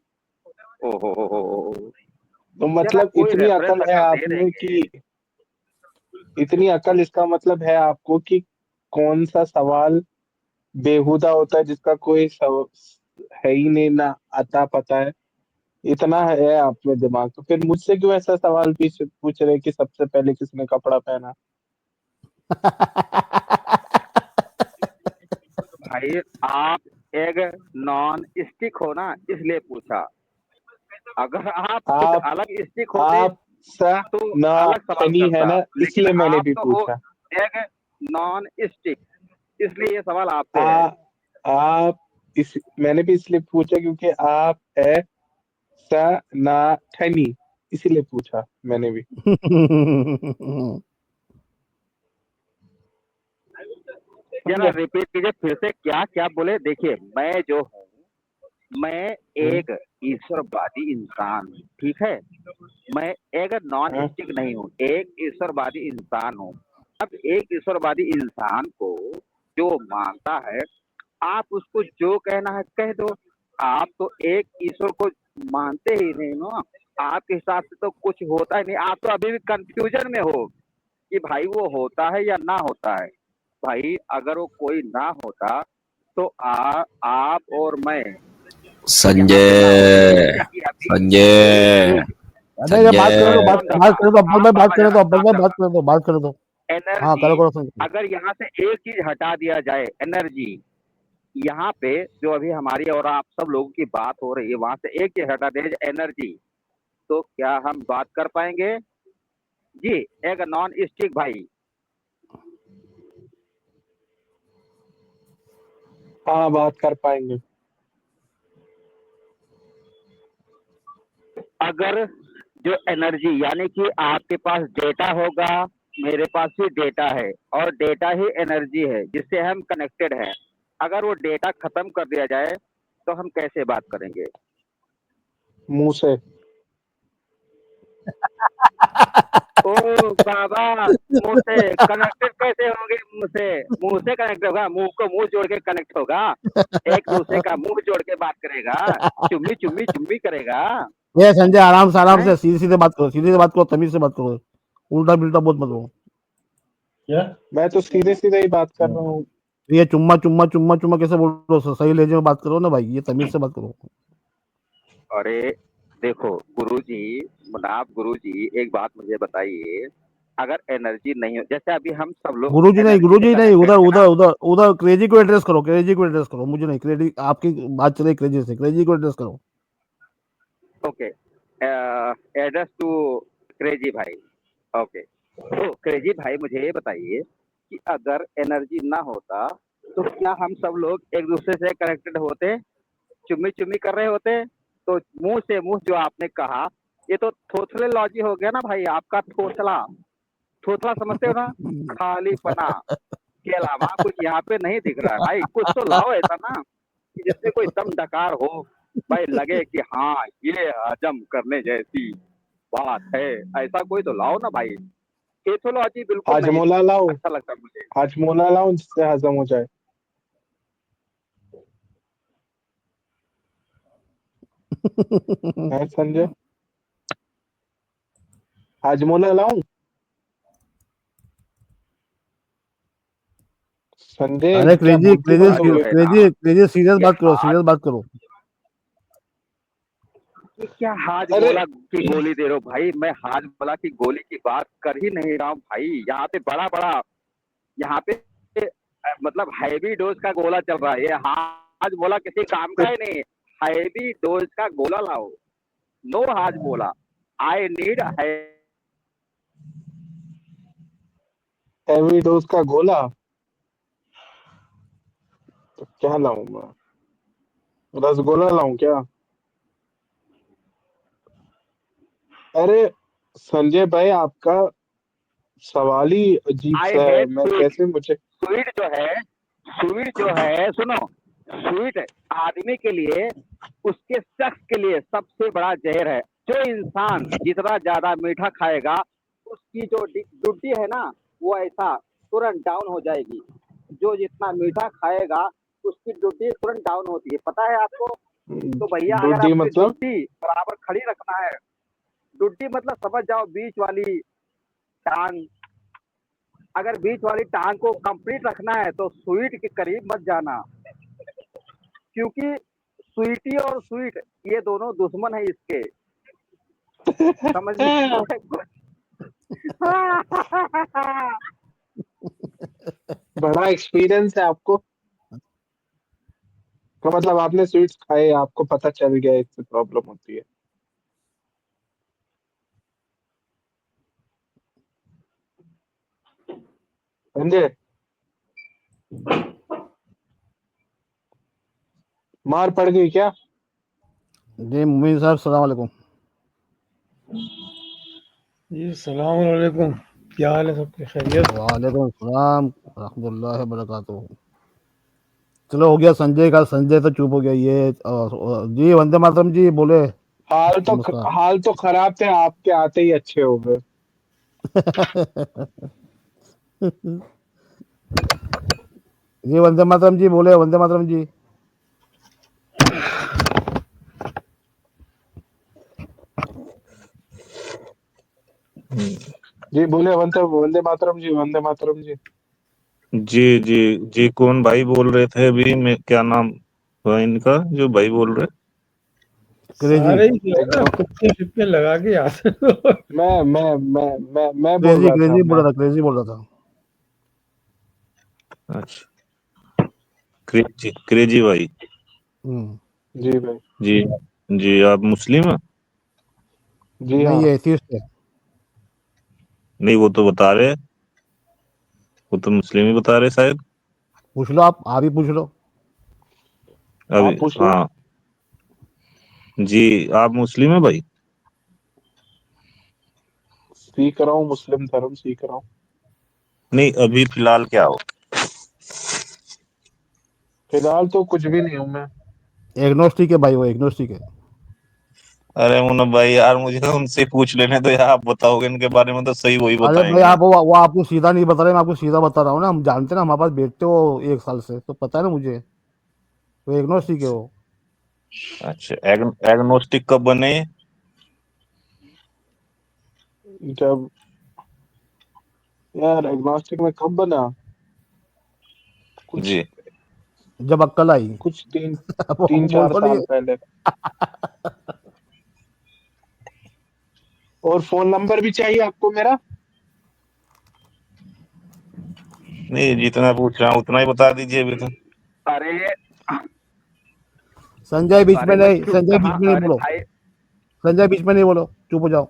ओहो, तो जरा मतलब कोई इतनी रेफरेंस अकल है अगर आप दे में देंगे। कि इतनी अकल, इसका मतलब है आपको कि कौन सा सवाल बेहुदा होता है जिसका कोई है ही नहीं, ना आता पता है। इतना है आप में दिमाग, तो फिर मुझसे क्यों ऐसा सवाल पूछ रहे कि सबसे पहले किसने कपड़ा पहना? भाई आप एग नॉन स्टिक हो ना, इसलिए पूछा। अगर आप कुछ आप अलग स्टिक होते आप सा तो ना अलग सवाल खनी है करता, ना, लेकिन इसलिए मैंने आप भी तो हो पूछा। एग नॉन स्टिक, इसलिए ये सवाल आपसे आ है। आप इस मैंने भी इसलिए पूछा क्योंकि आप है सा ना खनी, इसीलिए पूछा मैंने भी। जरा समझे? रिपीट कीजिए फिर से, क्या क्या बोले? देखिए, मैं जो हूँ, मैं हम्म, एक ईश्वरवादी इंसान हूँ, ठीक है? मैं एक नॉन हाँ, स्टिक नहीं हूँ, एक ईश्वरवादी इंसान हूँ। अब एक ईश्वरवादी इंसान को जो मानता है, आप उसको जो कहना है कह दो। आप तो एक ईश्वर को मानते ही नहीं ना, आपके हिसाब से तो कुछ होता ही नहीं। आप तो अभी भी कंफ्यूजन में हो कि भाई वो होता है या ना होता है। भाई अगर वो कोई ना होता तो आप और मैं यहाँ पे ना होते, संजय क्योंकि अभी संजय अरे ये बात करे तो संजय बात करे तो अब्बल भाई, बात करे तो अब्बल काम भाई, दबा। बात करे तो हाँ एनर्जी, करो करो संजय। अगर यहाँ से एक चीज हटा दिया जाए, एनर्जी, यहाँ पे जो अभी हमारी और आप सब लोगों की बात हो रही है, वहां से एक चीज हटा दिया जाए, एनर्जी, तो क्या हम बात कर पाएंगे? जी, एक नॉन स्टिक भाई। हाँ, बात कर पाएंगे। अगर जो एनर्जी, यानी कि आपके पास डेटा होगा, मेरे पास भी डेटा है, और डेटा ही एनर्जी है जिससे हम कनेक्टेड हैं। अगर वो डेटा खत्म कर दिया जाए तो हम कैसे बात करेंगे? मुंह से। ओ बाबा, मुंह से कनेक्टेड कैसे होंगे? मुंह से कनेक्ट होगा? मुंह को मुंह जोड़ के कनेक्ट होगा, एक दूसरे का मुंह जोड़ के बात करेगा, चुम्मी चुम्मी चुम्मी करेगा ये संजय आराम है? से सीधे सीधे बात करो, सीधे से बात करो, तमीज से बात करो, उल्टा बिल्टा बहुत मत करो। मैं तो सीधे सीधे ही बात कर रहा हूँ। ये चुम्मा चुम्मा चुम्मा चुम्मा कैसे बोल रहे हो? सही लहजे में बात करो ना भाई, ये तमीज से बात करो। अरे देखो गुरुजी, मुनाफ गुरुजी, एक बात मुझे बताइए, अगर एनर्जी नहीं हो, जैसे अभी हम सब लोग एनर्जी से गुरुजी नहीं, कनेक्टेड उधर है ना। उधर उधर उधर क्रेजी को एड्रेस करो, क्रेजी को एड्रेस करो, मुझे नहीं। क्रेजी आपकी बात चले क्रेजी से, क्रेजी को एड्रेस करो। ओके, एड्रेस टू क्रेजी भाई। ओके, तो क्रेजी भाई मुझे ये बताइए कि अगर एनर्जी ना होता तो क्या हम सब लोग एक दूसरे से कनेक्टेड होते, चुम्मी चुम्मी कर रहे होते? तो मुंह से मुंह जो आपने कहा, ये तो थोथले लॉजी हो गया ना भाई, आपका थोथला। थोथला समझते हो ना? खाली पना के अलावा कुछ यहाँ पे नहीं दिख रहा है भाई। कुछ तो लाओ ऐसा ना कि जिसमें कोई दम डकार हो, भाई लगे कि हाँ ये हजम करने जैसी बात है। ऐसा कोई तो लाओ ना भाई। एथोलॉजी बिल्कुल नहीं हाजमोला लाऊं? अच्छा लगता मुझे। हाजमोला लाऊं जिससे हजम हो जाए? है संजय? हाजमोला लाऊं संजय? अरे क्या क्रेजी बुद्धि क्रेजी बंद हो जो गई? है ना, क्रेजी क्रेजी सीरियस ये बात करो, हाथ, सीरियस बात करो। ये क्या अरे हाजमोला की गोली दे रहे हो भाई? मैं हाजमोला की गोली की बात कर ही नहीं रहा हूँ भाई। यहाँ पे बड़ा बड़ा, यहाँ पे मतलब हैवी डोज का गोला चल रहा है। ये आज बोला किसी काम का ही नहीं, हैवी डोज का गोला लाओ। नो आज बोला आई नीड हैवी डोज का गोला, तो क्या लाऊं मैं? रसगोला लाऊं क्या? अरे संजय भाई, आपका सवाल ही अजीब आई सा है। हेट मैं स्वीट। कैसे मुझे स्वीट जो है सुनो, स्वीट आदमी के लिए, उसके शख्स के लिए सबसे बड़ा जहर है। जो इंसान जितना ज्यादा मीठा खाएगा, उसकी जो ड्यूटी है ना, वो ऐसा तुरंत डाउन हो जाएगी। जो जितना मीठा खाएगा, उसकी ड्यूटी तुरंत डाउन होती है, पता है आपको? तो भैया अगर डोडी अपनी मतलब? ड्यूटी बराबर खड़ी रखना है, ड्यूटी मतलब समझ जाओ बीच वाली टांग, अगर बीच वाली टांग को कंप्लीट रखना है तो स्वीट के करीब मत जाना, क्योंकि स्वीटी और स्वीट ये दोनों दुश्मन है इसके, समझ में बड़ा एक्सपीरियंस है आपको, तो मतलब आपने स्वीट्स खाए, आपको पता चल गया इससे प्रॉब्लम होती है। संजय, मार पड़ गई क्या? जी मुमीन साहब सलाम वालेकुम। जी सलाम वालेकुम, क्या हाल है? सबकी खैरियत? वालेकुम सलाम रहमतुल्लाहि व बरकातुहू। चलो हो गया संजय का, संजय तो चुप हो गया। ये जी वंदे मातरम जी बोले। नमस्कार। हाल तो खराब थे, आपके आते ही अच्छे हो गए। जी वंदे मातरम जी बोले, वंदे मातरम जी। जी बोले, वंदे वंदे मातरम जी, वंदे मातरम जी। जी जी जी, कौन भाई बोल रहे थे अभी? मैं क्या नाम हुआ इनका जो भाई बोल रहे? क्रेजी सारे ही जो है ना एग्नो तुक्के फिक्के लगा के आते हो। मैं बोल क्रेजी रहा था, क्रेजी बोल मैं। रहा था, क्रेजी बोल रहा था। अच्छा, क्रेजी भाई। हम्म। जी भाई। जी जी, आप मुस्लिम हैं? जी नहीं हाँ। ये एथिस्ट है। नहीं, वो तो बता रहे, वो तो मुस्लिम ही बता रहे शायद। पूछ लो, आप ही पूछ लो। अभी आप पूछ लो। हाँ जी, आप मुस्लिम है भाई? सीख रहा हूँ, मुस्लिम धर्म सीख रहा हूँ। नहीं, अभी फिलहाल क्या हो? फिलहाल तो कुछ भी नहीं हूँ मैं। एग्नोस्टिक है भाई, वो एग्नोस्टिक है। अरे मुन्ना भाई यार, मुझे तो उनसे पूछ लेने तो यार, आप बताओगे इनके बारे में तो सही वही अरे भाई बताएंगे। आप वो आपको सीधा नहीं बता रहे, मैं आपको सीधा बता रहा हूँ ना। हम जानते हैं ना, हमारे पास बैठते हो 1 साल से, तो पता है ना मुझे। तो एग्नोस्टिक है वो। अच्छा, एग्नोस्टिक कब बने? जब यार एग्नोस्टिक में कब बना? कुछ जी जब अक्कल आई। कुछ तीन वो तीन बोल चार तो साल नहीं। पहले। और फोन नंबर भी चाहिए आपको मेरा? नहीं, जितना पूछ रहा हूँ उतना ही बता दीजिए अभी तो। अरे संजय बीच में अरे मैं नहीं, चुप संजय बीच कहाँ, में नहीं अरे बोलो। भाई संजय बीच में नहीं बोलो, चुप हो जाओ।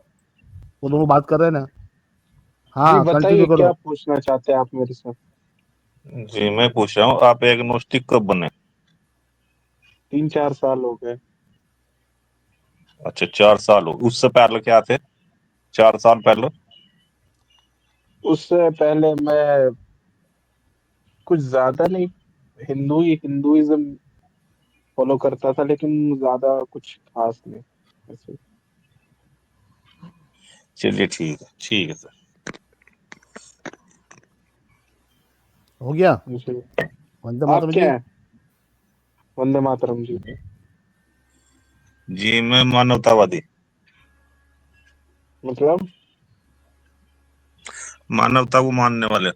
वो दोनों बात कर रहे हैं ना। जी हाँ बताइए, कंटिन्यू क्या करो। पूछना चाहते हैं आप मेरे से? जी, मैं पूछ रहा हूँ आप एग्नोस्टिक कब बने? 3-4 साल हो गए। अच्छा, 4 साल हो, उससे पहले क्या थे? 4 साल पहले? उससे पहले मैं कुछ ज्यादा नहीं, हिंदुइज्म फॉलो करता था, लेकिन ज्यादा कुछ खास नहीं ऐसे। चलिए ठीक है सर। हो गया। जी। वंदे आप मातरम क्या जी। है? वंदे मातरम जी। जी, मैं मानवतावादी। मतलब? मानवता को मानने वाले।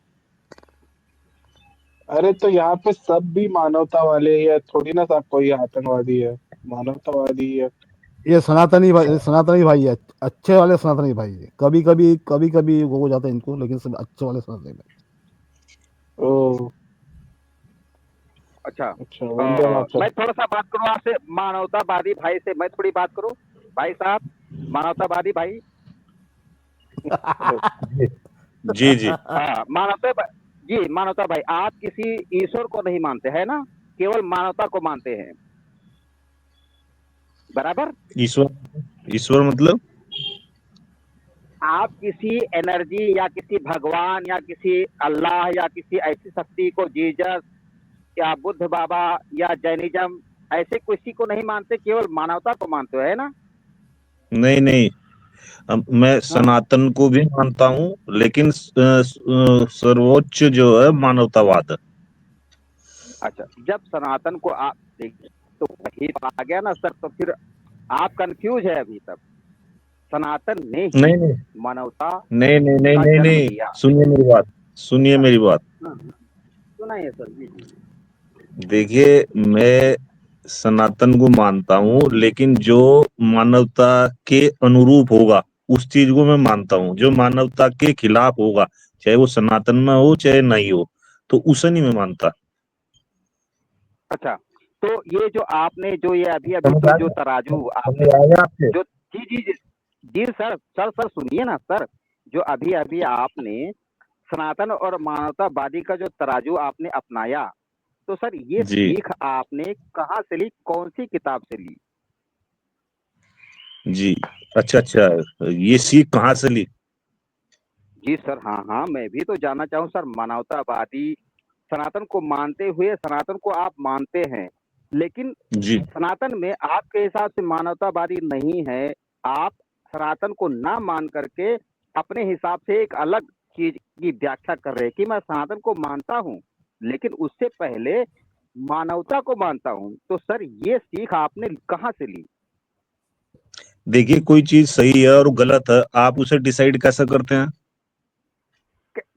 अरे तो यहाँ पे सब भी मानवता वाले ही है, थोड़ी ना सब कोई आतंकवादी है। मानवतावादी है। ये सनातनी भाई है। अच्छे वाले सनातनी भाई है। कभी कभी वो हो जाता है इनको, लेकिन सब अच्छे वाले सनातनी भाई। ओ अच्छा अच्छा, वंदे मातरम। मैं थोड़ा सा बात करूं आपसे, मानवतावादी भाई से मैं थोड़ी बात करूं। भाई साहब, मानवतावादी भाई, जी जी हाँ जी मानवता भाई, आप किसी ईश्वर को नहीं मानते है ना, केवल मानवता को मानते हैं, बराबर? ईश्वर ईश्वर मतलब आप किसी एनर्जी या किसी भगवान या किसी अल्लाह या किसी ऐसी शक्ति को, जीसस या बुद्ध बाबा या जैनिज्म, ऐसे किसी को नहीं मानते, केवल मानवता को मानते हो, है ना? नहीं नहीं, मैं हाँ। सनातन को भी मानता हूँ, लेकिन सर्वोच्च जो है मानवतावाद है। अच्छा, जब सनातन को आप देखिए तो वही तो आ गया ना सर, तो फिर आप कंफ्यूज है अभी तक। सनातन ने ही नहीं नहीं मानवता नहीं नहीं नहीं का नहीं जन्म नहीं, दिया। सुनिए मेरी बात, सुनिए हाँ, मेरी बात। हाँ, सुनाइए सर जी जी। देखिए, मैं सनातन को मानता हूँ, लेकिन जो मानवता के अनुरूप होगा उस चीज को मैं मानता हूँ। जो मानवता के खिलाफ होगा, चाहे वो सनातन में हो चाहे नहीं हो, तो उसे नहीं मैं मानता। अच्छा, तो ये जो आपने जो ये अभी अभी समझ तो आ जो गया? तराजू आपने समझ आया आपके? जो जी जी जी जी सर सर सर सुनिए ना सर, जो अभी अभी आपने सनातन और मानवतावादी का जो तराजू आपने अपनाया, तो सर ये जी सीख आपने कहाँ से ली, कौन सी किताब से ली? जी, अच्छा अच्छा, ये सीख कहाँ से ली? जी सर, हाँ हाँ, मैं भी तो जानना चाहूँ सर। मानवतावादी सनातन को मानते हुए सनातन को आप मानते हैं, लेकिन जी सनातन में आपके हिसाब से मानवतावादी नहीं है। आप सनातन को ना मान करके अपने हिसाब से एक अलग चीज की व्याख्या कर रहे हैं कि मैं सनातन को मानता हूँ, लेकिन उससे पहले मानवता को मानता हूँ। तो सर ये सीख आपने कहाँ से ली? देखिए, कोई चीज सही है और गलत है, आप उसे डिसाइड कैसे करते हैं?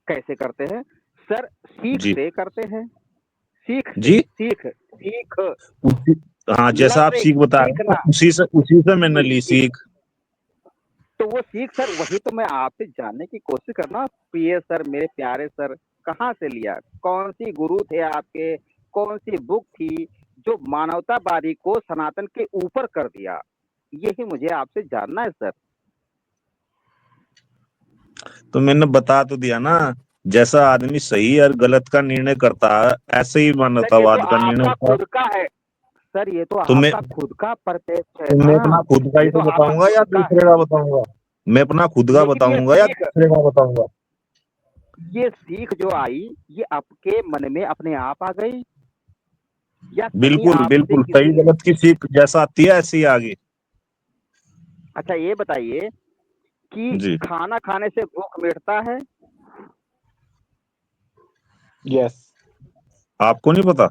कैसे करते हैं सर? सीख जी से करते हैं, सीख से, जी, सीख सीख, उसी, हाँ, जैसा आप सीख लर्निंग, बता रहे हैं सीखना। उसी से मैंने जी ली जी, सीख। तो वो सीख सर, वही तो मैं आपसे जानने की कोशिश करना, प्रिय सर, मेरे प्यारे सर, कहाँ से लिया? कौन सी गुरु थे आपके? कौन सी बुक थी जो मानवतावादी को सनातन के ऊपर कर दिया? यही मुझे आपसे जानना है सर। तो मैंने बता तो दिया ना, जैसा आदमी सही और गलत का निर्णय करता है, ऐसे ही सर ये तो मानवतावाद का निर्णय आपका होता है। खुद का है सर, ये तो तो मैं आपका खुद का प्रत्यक्ष है तो ना, मैं अपना खुद का ही ये तो तो आपका बताऊंगा या खुद का दूसरे है। का बताऊंगा? मैं अपना खुद का लेकिन बताऊंगा या दूसरे का बताऊंगा? ये सीख जो आई, ये आपके मन में अपने आप आ गई या कहीं बिल्कुल आपसे बिल्कुल, किसी सही ने? गलत की सीख जैसा आती है ऐसी आगे। अच्छा ये बताइए कि जी, खाना खाने से भूख मिटता है? यस। आपको नहीं पता?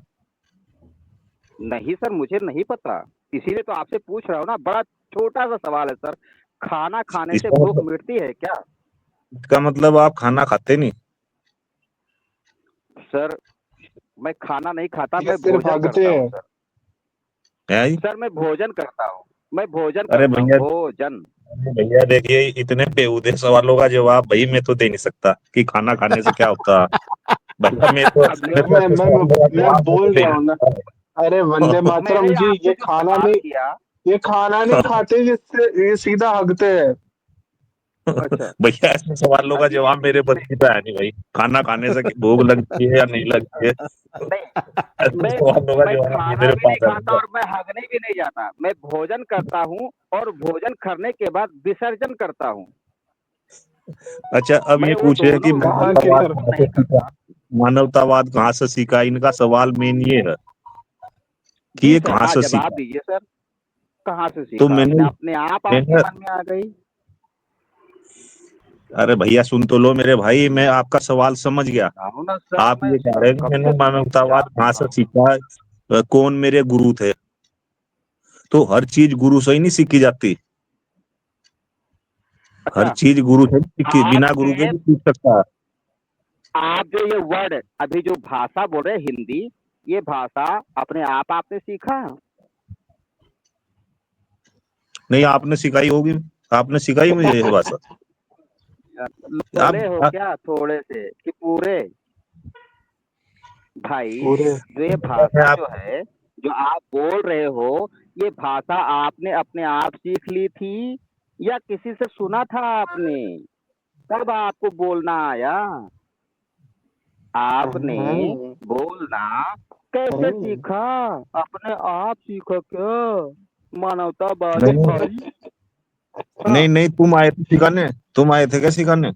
नहीं सर, मुझे नहीं पता, इसीलिए तो आपसे पूछ रहा हूँ ना, बड़ा छोटा सा सवाल है सर। खाना खाने से इसका भूख मतलब मिटती है क्या? इसका मतलब आप खाना खाते नहीं सर मैं खाना नहीं खाता, ये मैं सिर्फ भोजन भागते करता हूँ हैं। सर। है? सर मैं भोजन करता हूँ, मैं भोजन अरे करता हूँ, भैया, भोजन। भैया देखिए, इतने बेहूदे सवालों का जवाब भाई मैं तो दे नहीं सकता कि खाना खाने से क्या होता है। भैया अब मैं तो देखो, ऐसे सवालों का मैं जवाब मैं तो बोल दे रहा हूँ नहीं ना। अरे वंदे सकता। मातरम मैंने जी, आपसे जो सवाल किया। ये खाना नहीं खाते, जिससे ये सीधा हगते हैं। अच्छा, भैया, ऐसे सवालों का अभी जवाब मेरे बस की तो है नहीं भाई। खाना खाने से भूख लगती है या नहीं लगती है, नहीं, ऐसे मैं सवालों का मैं जवाब ये खाना मेरे भी नहीं पास है खाता भैया। और मैं हगने भी नहीं जाता, मैं भोजन करता हूँ और भोजन करने के बाद विसर्जन करता हूँ। अच्छा, अब मैं ये वो पूछे कि दोनों कहाँ की मानवतावाद तरफ? कहाँ से नहीं सीखा? करता। मानवतावाद कहाँ से सीखा, इनका सवाल मेन ये है कि जी ये सर, कहाँ हाँ से जवाब सीखा। दीजिए सर, कहाँ से तो सीखा आपने? मैंने अपने आप आपके मैंने मन में आ गई? अरे भैया, सुन तो लो मेरे भाई, मैं आपका सवाल समझ गया। बताओ ना सर, आप मैं ये कह रहे हैं कि कब मैंने से सुने इंतजार मानवतावाद कर कहाँ रहा से हूँ। सीखा है, कौन मेरे गुरु थे? तो हर चीज गुरु से ही नहीं सीखी जाती। हर अच्छा, चीज गुरु से नहीं सीखी, बिना गुरु के आपने भी सीख सकता है। आप जो ये वर्ड अभी जो भाषा बोल रहे हैं, हिंदी, ये भाषा अपने आप आपने सीखा? नहीं, आपने सिखाई होगी, आपने सिखाई मुझे ये भाषा। बोले हो आप क्या थोड़े से कि पूरे? भाई पूरे जो ये भाषा जो है, जो आप बोल रहे हो, ये भाषा आपने अपने आप सीख ली थी या किसी से सुना था आपने? कब आपको बोलना आया? आपने बोलना कैसे सीखा? अपने आप सीखा क्या? मानवतावादी नहीं भाई। हाँ। नहीं नहीं, तुम आए थे सिखाने, तुम आए थे क्या सिखाने?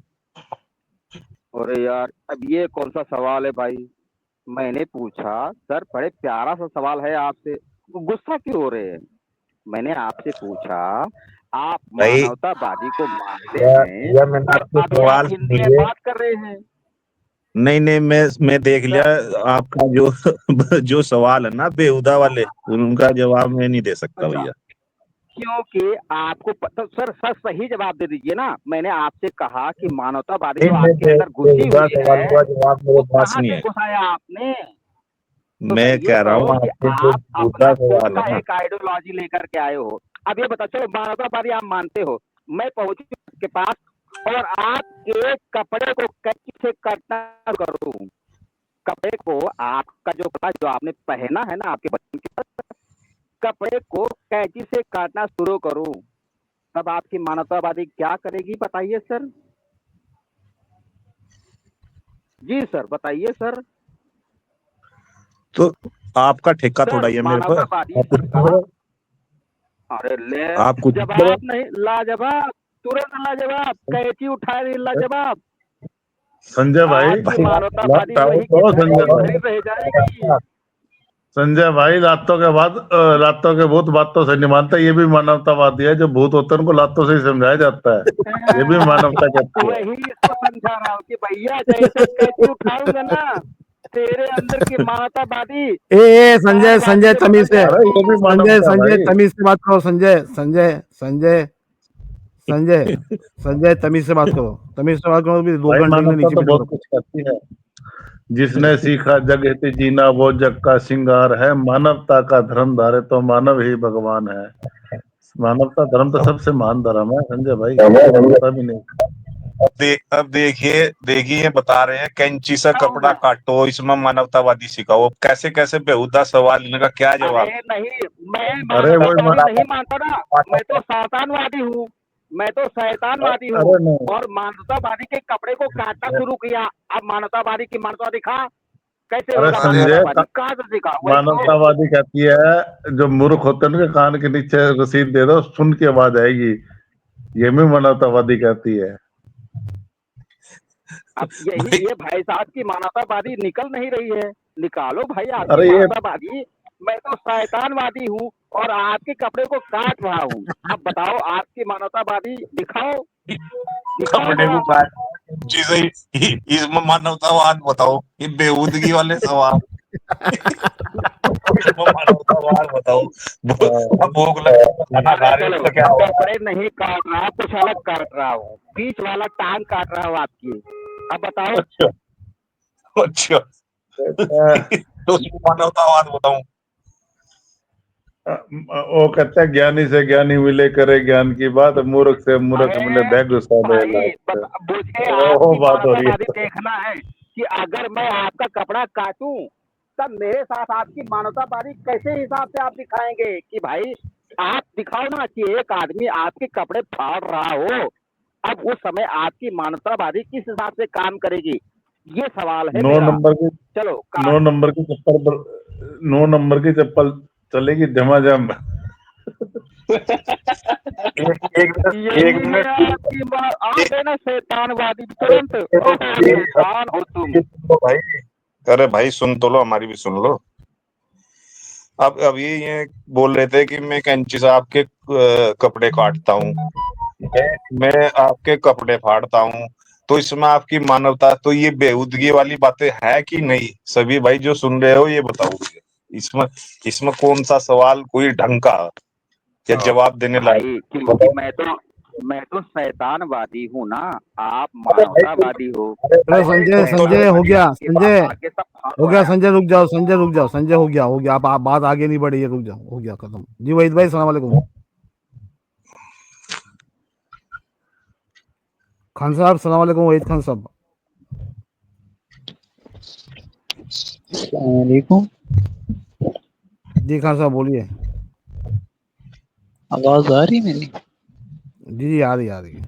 अरे यार, अब ये कौन सा सवाल है भाई? मैंने पूछा सर, बड़े प्यारा सा सवाल है आपसे, गुस्सा क्यों हो रहे हैं? मैंने आपसे पूछा, आप भाई मानवतावादी को मानते या, हैं या मैंने और आपके अभी आप सवाल सुन हिंदी में लिए। बात कर रहे हैं? नहीं नहीं, मैं देख लिया सर, आपका जो जो सवाल है ना बेहुदा वाले, उनका जवाब मैं नहीं दे सकता अच्छा, भैया। क्योंकि आपको पता, सर सर सही जवाब दे दीजिए ना। मैंने आपसे कहा कि मानवतावादी नहीं, जो मैं आपके अंदर घुसी बेहुदा हुई सवाल है, का जवाब मेरे वो पास कहाँ नहीं से है। घुसाया आपने? मैं बताइए कह रहा हूँ तो कि आपके जो आप अपना बेहुदा खुद सवाल है का ना। एक आइडियोलॉजी लेकर के आए हो। अब ये बताओ, चलो मानवतावादी आप मानते हो, मैं पहुंची उसके पास और आपके कपड़े को कैंची से काटना करूं, कपड़े को, आपका जो कपड़ा जो आपने पहना है ना, आपके बच्चों के कपड़े को कैंची से काटना शुरू करूं, तब आपकी मानवतावादी क्या करेगी? बताइए सर। जी सर, बताइए सर। तो आपका ठेका थोड़ा सर, ही है मेरे पर। मानवतावादी आप कुछ भी सरकार, करो, अरे ले, आप कुछ भी करो। जवाब नहीं, लाजवाब, तुरंत लाजवाब, कैंची उठाए लाजवाब। संजय भाई, आपकी भाई आप मानवतावादी बताओ वही की ओ तरी संजय की भाई, तरी रह जाएगी। संजय भाई, लातों के बाद लातों के भूत बातों से नहीं मानता, ये भी मानवतावादी है। जो भूत होते हैं उनको लातों से ही समझाया जाता है, ये भी मानवता कहती है। वही इसको समझा रहा हूँ कि भैया जैसे कैंची उठाऊंगा ना, तेरे अंदर की मानवतावादी संजय सरकारवादी संजय में बदल तमीज से, अरे ये भी जाएगी। संजय मानवता है संजय भाई। तमीज से बात करो। संजय संजय संजय संजय संजय तमीज से बात करो, तमीज से बात करो, भी दो भाई घंटे के लिए मानवता नीचे तो बैठे बहुत रखो। कुछ करती है। जिसने सीखा जग हित जीना वो जग का श्रृंगार है, मानवता का धर्म धारे तो मानव ही भगवान है। मानवता धर्म तो सबसे महान धर्म है संजय भाई, ये तो पता भी नहीं। अब देखिए देखिए, ये बता रहे हैं कैंची से कपड़ा उठाऊंगा। काटो, इसमें मानवतावादी सिखाओ। कैसे कैसे बेहुदा सवाल, इनका क्या अरे जवाब? नहीं, मैं अरे वही मानवतावादी नहीं मानवता, मानता ना, मैं तो शैतानवादी हूँ। मैं तो शैतानवादी हूँ। अरे नहीं, और मानवतावादी के कपड़े को काटना शुरू किया। अब मानवतावादी की मानवता दिखा, कैसे अरे होगा संजय, मानवतावादी? कहाँ से दिखा? वही तो। मानवतावादी कहती है जो मूर्ख होते हैं उनके कान के नीचे रसीद दे दो, सुन के आवाज आएगी। ये भी मानवतावादी कहती है। अब यही भाई ये भाई साहब की मानवतावादी निकल नहीं रही है। निकालो भाई आपकी अरे ये मानवतावादी। मैं तो शैतानवादी हूँ और आपके कपड़े को काट रहा हूँ। अब बताओ, आपकी मानवतावादी दिखाओ, दिखाओ कपड़े को जरा। काट, चीजें इसमें मानवतावाद बताओ, ये बेहूदगी वाले सवाल। इसमें मानवतावाद बताओ। अब भूख लगी तो खाना अरे खा रहे हो चलो, तो क्या होगा? कपड़े नहीं काट रहा, कुछ अलग काट रहा हूँ, बीच वाला टांग काट रहा हूँ आपकी। अब बताओ। अच्छा अच्छा, तो उसमें मानवतावाद बताऊं? वो कहता है ज्ञानी से ज्ञानी मिले करे ज्ञान की बात, मूर्ख से मूर्ख मिले अरे बैग घुसा दे भाई, लात से। मुझे वो आपकी बात हो रही मानवतावादी है। देखना है कि अगर मैं आपका कपड़ा काटूं, तब मेरे साथ आपकी मानवतावादी कैसे हिसाब से आप दिखाएंगे? कि भाई आप दिखाओ ना कि एक आदमी आपके कपड़े फाड़ रहा हो, अब उस समय आपकी मानवतावादी किस हिसाब से काम करेगी? ये सवाल है नौ मेरा। नंबर की चलो नौ नंबर की चप्पल पर, 9 नंबर की चप्पल चलेगी झमाझम। एक यही है मिनट आपकी आ गए ना शैतानवादी तुरंत। ओहो शैतान हो तुम। सुन लो भाई। अरे भाई सुन तो लो, हमारी भी सुन लो। अब ये बोल रहे थे कि मैं कैंची से आपके कपड़े काटता हूँ, मैं आपके कपड़े फाड़ता हूँ, तो इसमें आपकी मानवता, तो ये बेहूदगी वाली बातें है कि नहीं? सभी भाई जो सुन रहे हो ये बताओ मुझे, इसमें इसमें कौन सा सवाल कोई ढंग का या जवाब देने लायक भाई क्योंकि बताओ। मैं तो शैतानवादी हूँ ना, आप अरे भाई मानवतावादी हो। अरे अरे और भाई संजय, सुन तो लो। संजय हो शैतानवादी गया, आपके पास संजय आके सब हो गया, फाड़ संजय रुक जाओ, संजय रुक जाओ, संजय हो गया, आप बात आगे नहीं बढ़ी है, रुक जाओ, हो गया खत्म। जी वहीद भाई, सलाम वालेकुम। खान साहब, सलाम वालेकुम, वहीद खान साहब। अस्सलाम वालेकुम। जी खान साहब बोलिए। आवाज आ रही मेरी? जी जी आ रही आ रही है।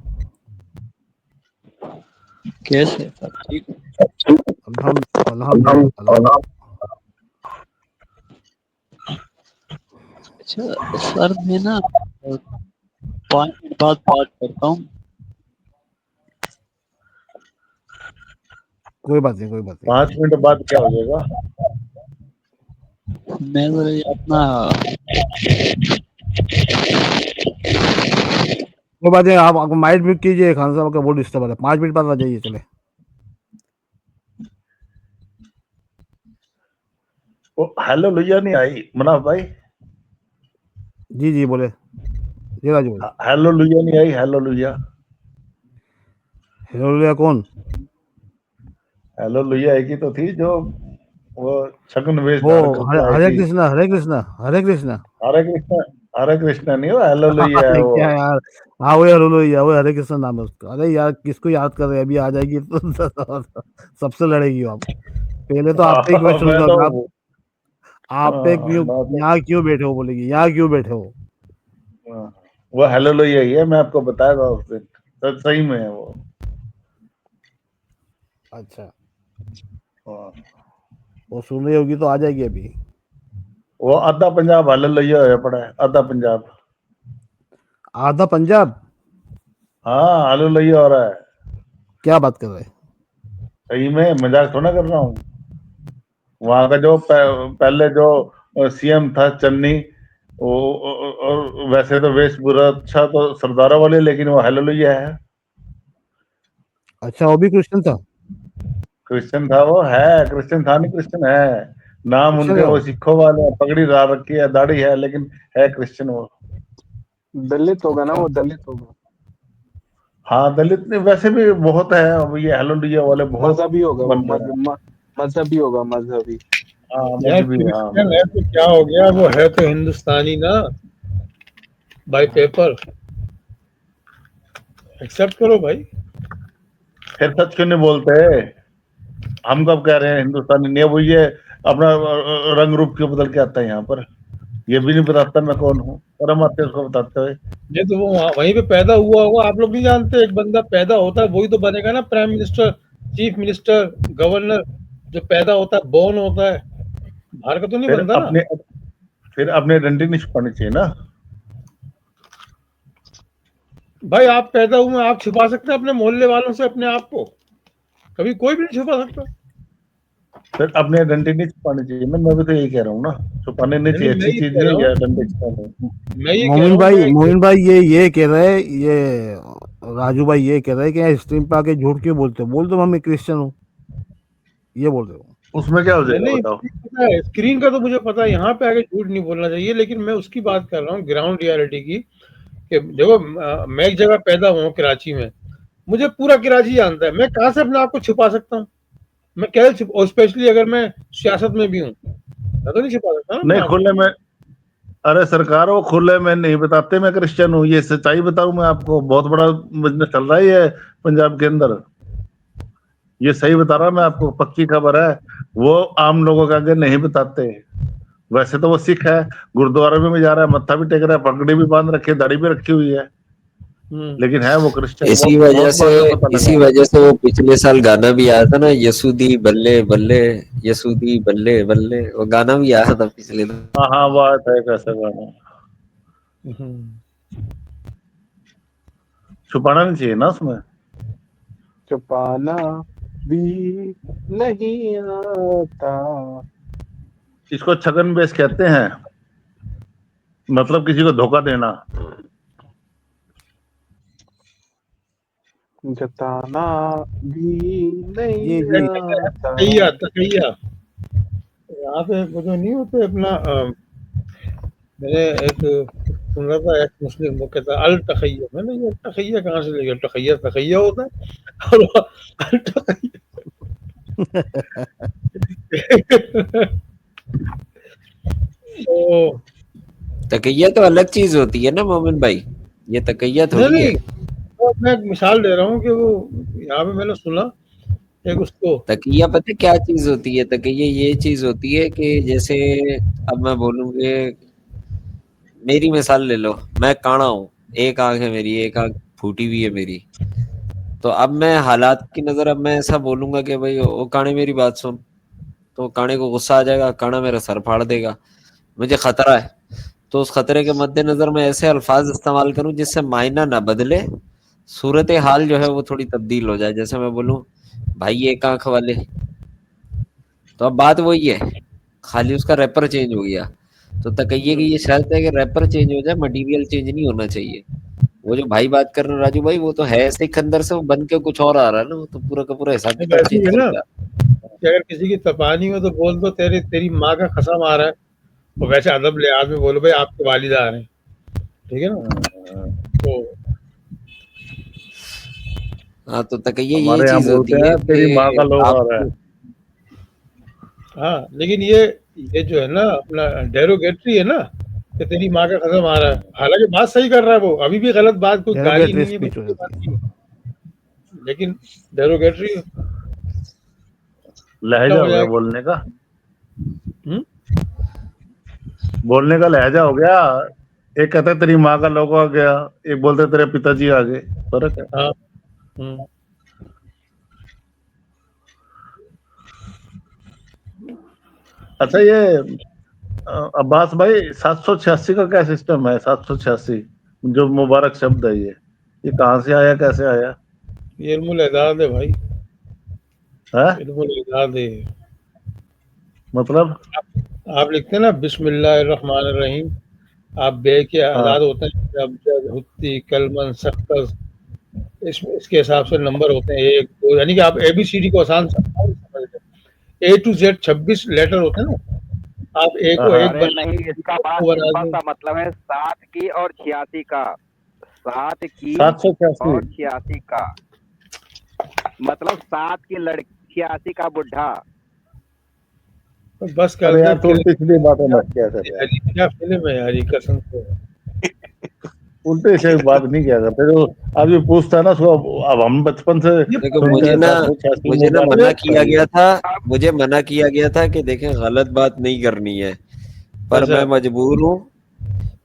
कैसे सब ठीक हो? अल्हम्दुलिल्लाह। अच्छा सर, मैं ना 5 मिनट बाद बात करता हूँ। कोई बात नहीं, कोई बात नहीं। 5 मिनट बाद क्या हो जाएगा? मैं जरा ये अपना कोई बात नहीं, आप माइक म्यूट कीजिए, खान साहब का बहुत डिस्टर्ब हो रहा है। 5 मिनट बाद आ जाइए, चले। वो हेलो लोहिया नहीं आई मनाफ भाई? जी जी बोले, जी राजू बोले। हेलो लोहिया नहीं आई? हेलो लोहिया, हेलो कौन? हेलो लोहिया एक ही तो थी जो वो छगन वेश वो धारण करके आई हरे थी। कृष्णा, हरे कृष्णा, हरे कृष्णा। हरे कृष्णा, हरे कृष्णा नहीं, वो हेलो लोहिया है वो। क्या यार। हाँ वो हेलो यार, वो हरे कृष्णा नाम है उसका। अरे यार किसको याद कर रहे हैं, अभी आ जाएगी तो सबसे लड़ेगी वो। आप पहले तो आप पे ही क्वेश्चन मैं उठाओगे आप। तो आप पे क्यों, मैं तो यहाँ क्यों बैठे हो बोलेगी, यहाँ क्यों बैठे हो। वो हेलो लोहिया ही है, मैं आपको बताया था उस दिन। सही में है वो। अच्छा, हाँ। वो सुन रही होगी तो आ जाएगी अभी। वो आधा पंजाब हेलो लोहिया होया पड़ा है, आधा पंजाब। आधा पंजाब? हाँ हेलो लोहिया हो रहा है। क्या बात कर रहे हैं। सही में, मजाक थोड़ा कर रहा हूँ। वहां का जो पहले जो सीएम था चन्नी, और वैसे तो वेश बुरा अच्छा तो सरदारों वाले, लेकिन वो हेलो लोहिया है। अच्छा, वो भी क्रिश्चियन था? क्रिश्चियन था वो, है क्रिश्चियन था नहीं, क्रिश्चियन है। नाम क्रिश्चियन उनके है वो? वो सिखों वाले हैं, पगड़ी डाल रखी है, दाढ़ी है, लेकिन है क्रिश्चियन वो। दलित होगा ना, अच्छा वो दलित होगा। हाँ दलित नहीं, वैसे भी बहुत है अब, ये हेलो लोहिया वाले बहुत मजहबी होगा वो, बन रहे हैं। मजहबी होगा, मजहबी। हाँ यार मजहबी, हाँ क्रिश्चियन है मजहबी। तो क्या हो गया, वो है तो हिंदुस्तानी ना, बाय पेपर। एक्सेप्ट करो भाई। फिर सच क्यों नहीं बोलते? हम कब कह रहे हैं हिंदुस्तानी नहीं है वो, ये अपना रंग रूप क्यों बदल के आता है यहाँ पर? ये भी नहीं बताता मैं कौन हूँ, शर्म आते है उसको बताते हुए। ये तो वो वहीं पे पैदा हुआ होगा, आप लोग नहीं जानते? एक बंदा पैदा होता है वही तो बनेगा ना prime minister, chief minister, governor. जो पैदा होता है, बोर्न होता है, बाहर का तो नहीं फिर बनता ना। अपने फिर अपने डंडी नहीं छुपानी चाहिए ना। भाई आप पैदा हुए, आप छुपा सकते हैं अपने मोहल्ले वालों से अपने आप को? कभी कोई भी नहीं छुपा सकता। फिर अपने डंडी नहीं छुपानी चाहिए ना, मैं भी तो यही कह रहा हूँ ना। छुपाने नहीं नहीं चाहिए, नहीं, मैं अच्छी ये चीज कह नहीं रहा है हूँ, यार डंडे छुपाने। मैं ये कह रहा हूँ, मैं मोमिन भाई ये कह रहे हैं, ये राजू भाई ये कह रहे हैं कि यहाँ स्ट्रीम पे आके झूठ क्यों बोलते हो, बोल दो मैं क्रिश्चियन हूँ, ये बोल रहे हो। उसमें क्या हो नहीं जाएगा नहीं, बताओ? पता है स्क्रीन का तो मुझे पता है, यहाँ पे आके झूठ नहीं बोलना चाहिए, लेकिन मैं उसकी बात कर रहा हूँ ग्राउंड रियलिटी की। कि देखो मैं एक जगह पैदा हुआ हूँ कराची में, मुझे पूरा कराची जानता है, मैं कहाँ से अपने आप को छुपा सकता हूँ? मैं कैसे छुप, और स्पेशली अगर मैं सियासत में भी हूँ, मैं तो नहीं छुपा सकता ना अपने नहीं आप को। खुले में, अरे सरकार वो खुले में नहीं बताते मैं क्रिश्चियन हूँ, ये सच्चाई बताऊं मैं आपको, बहुत बड़ा बिजनेस चल रहा है ये पंजाब के अंदर। ये सही बता रहा मैं आपको, पक्की खबर है। वो आम लोगों के आगे नहीं बताते। वैसे तो वो सिख है, गुरुद्वारे में भी जा रहा है, मत्था भी टेक रहा है, पगड़ी भी बांध रखी है, दाढ़ी भी रखी हुई है, लेकिन है वो क्रिश्चियन। इसी बहुत वजह बहुत से बाद में पता इसी लगा। वजह से वो पिछले साल गाना भी आया था ना, यसूदी बल्ले बल्ले, यसूदी बल्ले बल्ले, वो गाना भी आया था पिछले साल। हाँ हाँ वो आया था एक ऐसा गाना। छुपाना नहीं चाहिए ना उसमें। छुपाना भी नहीं आता। इसको छगन बेस कहते हैं, मतलब किसी को धोखा देना। जताना भी जी नहीं जी आता। तकैया तकैया, यहाँ पे वो जो नहीं होते अपना मैंने एक सुन रहा था, एक मुस्लिम वो कहता है अल तखैया, मैंने ये तखैया कहाँ से ले गया? तखैया तखैया होता है और वो अल तखैया तो तकैया तो अलग चीज होती है ना मोमिन भाई, ये तकैया नहीं थोड़ी है। नहीं, तो मैं एक मिसाल दे रहा हूँ कि वो यहाँ पे मैंने सुना एक उसको तकिया पता है क्या चीज होती है? तकिया ये चीज होती है कि जैसे अब मैं बोलूँगे, मेरी मिसाल ले लो, मैं काणा हूँ, एक आंख है मेरी, एक आंख फूटी हुई है मेरी। तो अब मैं हालात की नजर, अब मैं ऐसा बोलूंगा कि भाई ओ काणे मेरी बात सुन, तो काणे को गुस्सा आ जाएगा, काणा मेरा सर फाड़ देगा, मुझे खतरा है। तो उस खतरे के मद्देनजर मैं ऐसे अल्फाज इस्तेमाल करूं जिससे मायना ना बदले, सूरत हाल जो है वो थोड़ी तब्दील हो जाए। जैसे मैं बोलूं भाई एक आंख वाले, तो अब बात वही है, खाली उसका रैपर चेंज हो गया। तो तकैये की ये शर्त है कि रैपर चेंज हो जाए, मटेरियल चेंज नहीं होना चाहिए। वो जो भाई बात कर रहे हो राजू भाई, वो तो है ऐसे ही अंदर से, वो बन के कुछ और आ रहा है ना, वो तो पूरा का पूरा हिसाब किताब वैसे ही चेंज है ना करके कि अगर किसी की तपानी हो तो बोल दो तेरी माँ का कसम आ रहा है, और वैसे अदब लिहाज में बोलो भाई आपके वालिद आ रहे हैं, ठीक है ना। तो हाँ, तो तकैये ये हमारे यहाँ चीज बोलते होती है हैं तेरी माँ कि का लोग आ रहा है। आपको हाँ, लेकिन ये जो है ना अपना डेरोगेटरी है ना, कि तेरी माँ का कसम आ रहा है, हालांकि बात सही कर रहा है वो, अभी भी गलत बात, कोई गाली डेरोगेटरी नहीं है, स्पीच हो कोई बात जाती नहीं है, लेकिन डेरोगेटरी लहजा हो हो गया जाएगा। बोलने का, हम्म? बोलने का लहजा हो गया। एक कहता है तेरी माँ का लोगो आ गया, एक बोलते तेरे पिताजी आ गए, फर्क है। हाँ। हम्म। अच्छा ये अब्बास भाई 786 का क्या सिस्टम है? 786 जो मुबारक शब्द है, ये कहाँ से आया, कैसे आया ये इल्मुल इदाद है भाई, है? इल्मुल इदाद है। मतलब आप लिखते हैं ना बिस्मिल्लाहिर्रहमानिर्रहीम, आप बे के हाँ आदाद होते हैं, जब जब हुत्ती कलमन सख्त, इसके हिसाब से नंबर होते हैं 1 2, यानी कि आप ABCD को आसान समझ लें, A to Z 26 लेटर होते हैं ना, आप A को हाँ 1 अरे बना नहीं, दें, इसका को बना सिंपल दें। सा मतलब है 7 की और 86 का, 7 की 786 और 86 का मतलब 7 की लड़की 86 का बुढ़ा। तो बस कर अरे दे यार तो उल्टी सीधी बातें मत किया कर यार, क्या फिल्म है यार, ये कसम से। उल्टे से बात नहीं किया करते। जो आदमी पूछता है ना उसको, अब हम बचपन से ये देखो, सुनते हैं 786 मुझे ना मुबारक मना शब्द किया है ये। गया था, मुझे मना किया गया था कि देखें गलत बात नहीं करनी है, पर अच्छा, मैं मजबूर हूँ,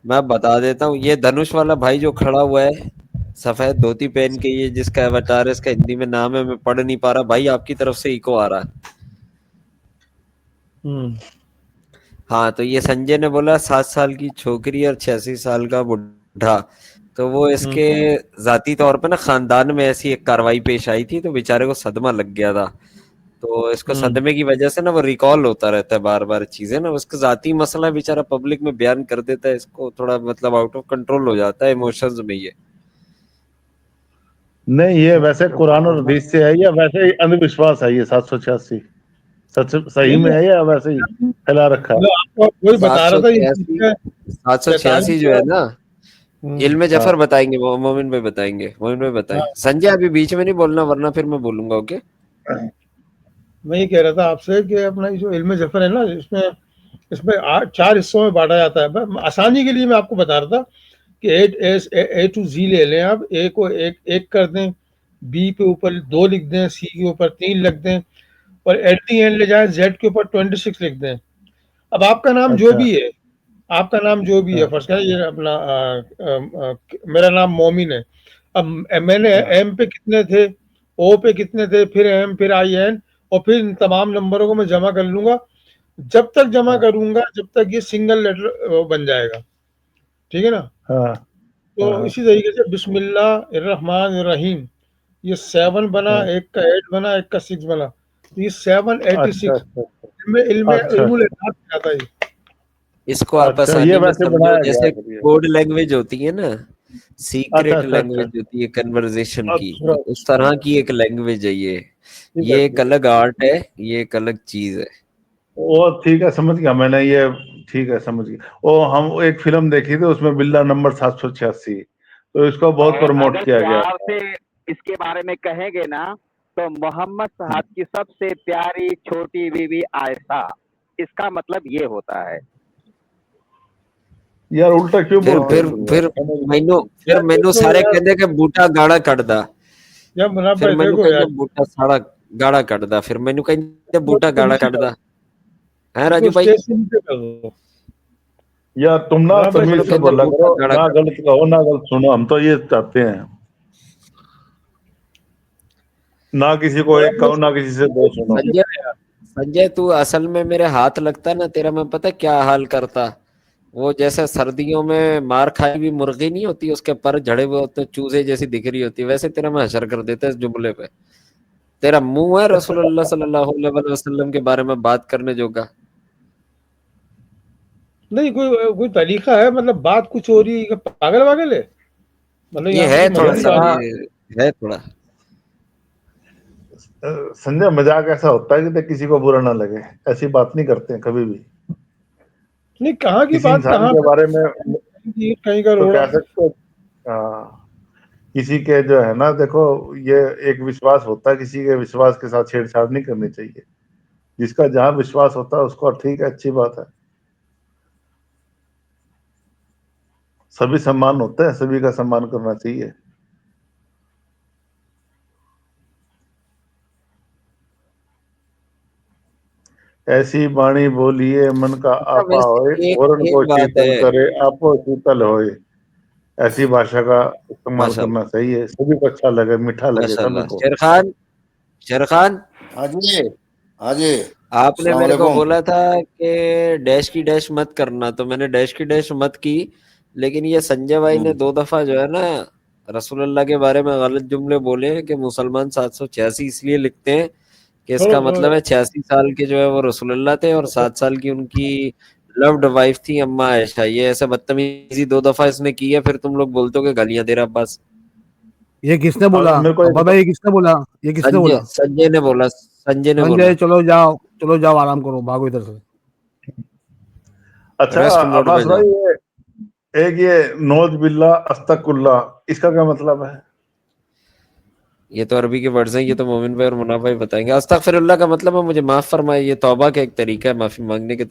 मैं बता देता हूँ। ये धनुष वाला भाई जो खड़ा हुआ है, सफेद धोती पहन के, ये जिसका अवतार है, इसका हिंदी में नाम है, मैं पढ़ नहीं पा रहा भाई, आपकी तरफ से इको आ रहा है। हाँ, तो ये संजय ने बोला 7 साल की छोकरी और 86 साल का बुढ़ा, तो वो इसके जाती तौर पे ना खानदान में ऐसी एक कार्रवाई पेश आई थी, तो बेचारे को सदमा लग गया था। तो इसको सदमे की वजह से ना वो रिकॉल होता रहता है बार बार चीजें ना, उसका जाती मसला बेचारा पब्लिक में बयान कर देता है, इसको थोड़ा मतलब आउट ऑफ कंट्रोल हो जाता है इमोशंस में ये। नहीं ये वैसे कुरान और हदीस से है या वैसे ही अंधविश्वास है? ये 786 सच सही नहीं में है या वैसे ही फैला रखा है? मतलब आपको वही बता रहा था, ये 786 जो है ना, इल्म हाँ जफर बताएंगे, मोमिन भाई बताएंगे, मोमिन भाई बताएं। हाँ, संजय अभी बीच में नहीं बोलना वरना फिर मैं बोलूंगा, ओके। मैं ये कह रहा था आपसे कि अपना ये जो इल्म जफर है ना, इसमें इसमें 4 हिस्सों में बांटा जाता है। आसानी के लिए मैं आपको बता रहा था कि ए टू जी ले लें आप, ए को एक कर दें, बी पे ऊपर 2 लिख दें, सी के ऊपर 3 लिख दें, और एट दी एंड ले जाएं, जेड के ऊपर 26 लिख दें। अब आपका नाम जो अच्छा भी है, आपका नाम जो भी है, हाँ फर्स्ट करें ये अपना मेरा नाम मोमिन है। अब मैंने हाँ एम पे कितने थे, ओ पे कितने थे, फिर एम, फिर आई एन, और फिर इन तमाम नंबरों को मैं जमा कर लूंगा। जब तक जमा हाँ करूंगा जब तक ये सिंगल लेटर बन जाएगा, ठीक है ना। हाँ तो हाँ इसी तरीके से बिस्मिल्लाहिर्रहमानिर्रहीम, ये 7 बना, हाँ। एक का 8 बना, एक का 6 बना, तो ये 786 अच्छा अच्छा इल्म इल्म अच्छा इल्मुल अच्छा इताद में आता है ये। इसको आप अच्छा ये आसानी में वैसे समझो, बनाया गया जैसे है ये। कोड लैंग्वेज होती है ना, अच्छा सीक्रेट अच्छा अच्छा लैंग्वेज होती है कन्वर्सेशन की, अच्छा तो उस तरह की एक लैंग्वेज है ये। ठीक है ये एक ठीक है। अलग आर्ट है, ये एक अलग चीज है। वो ठीक है समझ गया मैंने ये, ठीक है समझ गया। वो हम एक फिल्म देखी थी उसमें बिल्ला नंबर 786, तो इसको बहुत और प्रमोट अगर किया गया प्यार था। से इसके बारे में कहेंगे ना, तो मोहम्मद साहब की सबसे प्यारी छोटी बीवी आयशा, इसका मतलब ये होता है। यार उल्टा क्यों फिर बोलते हो फिर तुम यार, फिर समझ मैनू फिर यार मैनू देखो सारे यार। कहते कि बूटा गाड़ा कटदा, या मुन्ना फिर भाई मैनू देखो कहते यार, बूटा साड़ा गाड़ा कटदा फिर मैनू कहंदे बूटा गाड़ा कटदा है राजू भाई। स्टेज से नीचे कर दो। यार तुम ना हाँ भाई, तमीज से कहते बोला बूटा करो, गाड़ा ना कटदा। गलत कहो ना गलत सुनो, हम तो ये चाहते हैं, ना किसी को एक कहो ना किसी से दो सुनो। संजय संजय तू असल में मेरे हाथ लगता ना तेरा, मैं पता क्या हाल करता, वो जैसे सर्दियों में मार खाई हुई मुर्गी नहीं होती, उसके पर झड़े हुए होते चूजे जैसी दिख रही होती, वैसे तेरा मैं हशर कर देता इस जुमले पे। तेरा मुंह है रसूलुल्लाह सल्लल्लाहु अलैहि वसल्लम के बारे में बात करने जोगा। नहीं, कोई कोई तरीका है, मतलब बात कुछ हो रही है, पागल वागल है, मतलब ये यहाँ पे है कोई थोड़ा मजाक सा, बात है? ये है थोड़ा। संजय मजाक ऐसा होता है कि तो किसी को बुरा ना लगे, ऐसी बात नहीं करते हैं कभी भी। नहीं, कहाँ की किसी बात, इंसान कहाँ के पे बारे में कहीं का तो रोड़ा? कह सकते हो, हाँ, किसी के जो है ना, देखो ये एक विश्वास होता है, किसी के विश्वास के साथ छेड़छाड़ नहीं करनी चाहिए। जिसका जहां विश्वास होता है उसको ठीक है, अच्छी बात है, सभी सम्मान होते हैं, सभी का सम्मान करना चाहिए। ऐसी बाणी बोलिए मन का अच्छा आपा होए, वैसे एक वरण को एक बात शीतल है, करे आपो शीतल होए। ऐसी भाषा का इस्तेमाल करना माशाल्लाह चाहिए, सभी को अच्छा लगे, मीठा लगे सभी माशाल्लाह। को। शेर खान हाँ जी, हाँ जी, आपने अस्सलाम मेरे को वालेकुम। बोला था कि डैश की डैश मत करना, तो मैंने डैश की डैश मत की, लेकिन ये संजय भाई ने 2 दफा जो है ना रसूलुल्लाह के बारे में गलत जुमले बोले हैं कि मुसलमान 786 इसलिए लिखते हैं कि छोड़ो इसका छोड़ो मतलब है 86 साल के जो है वो रसूलुल्लाह थे और 7 साल की उनकी लव्ड वाइफ थी अम्मा आयशा। ये ऐसे बदतमीजी 2 दफा इसने की है, फिर तुम लोग बोलते हो कि गालियां दे रहा अब्बास। ये किसने बोला? अब मेरे को अब्बा भाई, ये किसने बोला? ये किसने संजय बोला? संजय ने बोला, संजय ने बोला। संजय, चलो जाओ, आराम करो, भागो इधर से। अच्छा रेस्ट मोड अब्बास में जाओ। भाई, ये नौज बिल्ला अस्तगफुरुल्लाह, इसका क्या मतलब है? ये तो अरबी के वर्ड्स हैं, ये तो मोमिन भाई और मुन्ना भाई बताएंगे। अस्तगफिरुल्लाह का मतलब है मुझे माफ फरमाए, ये तौबा का एक तरीका है, माफी मांगने के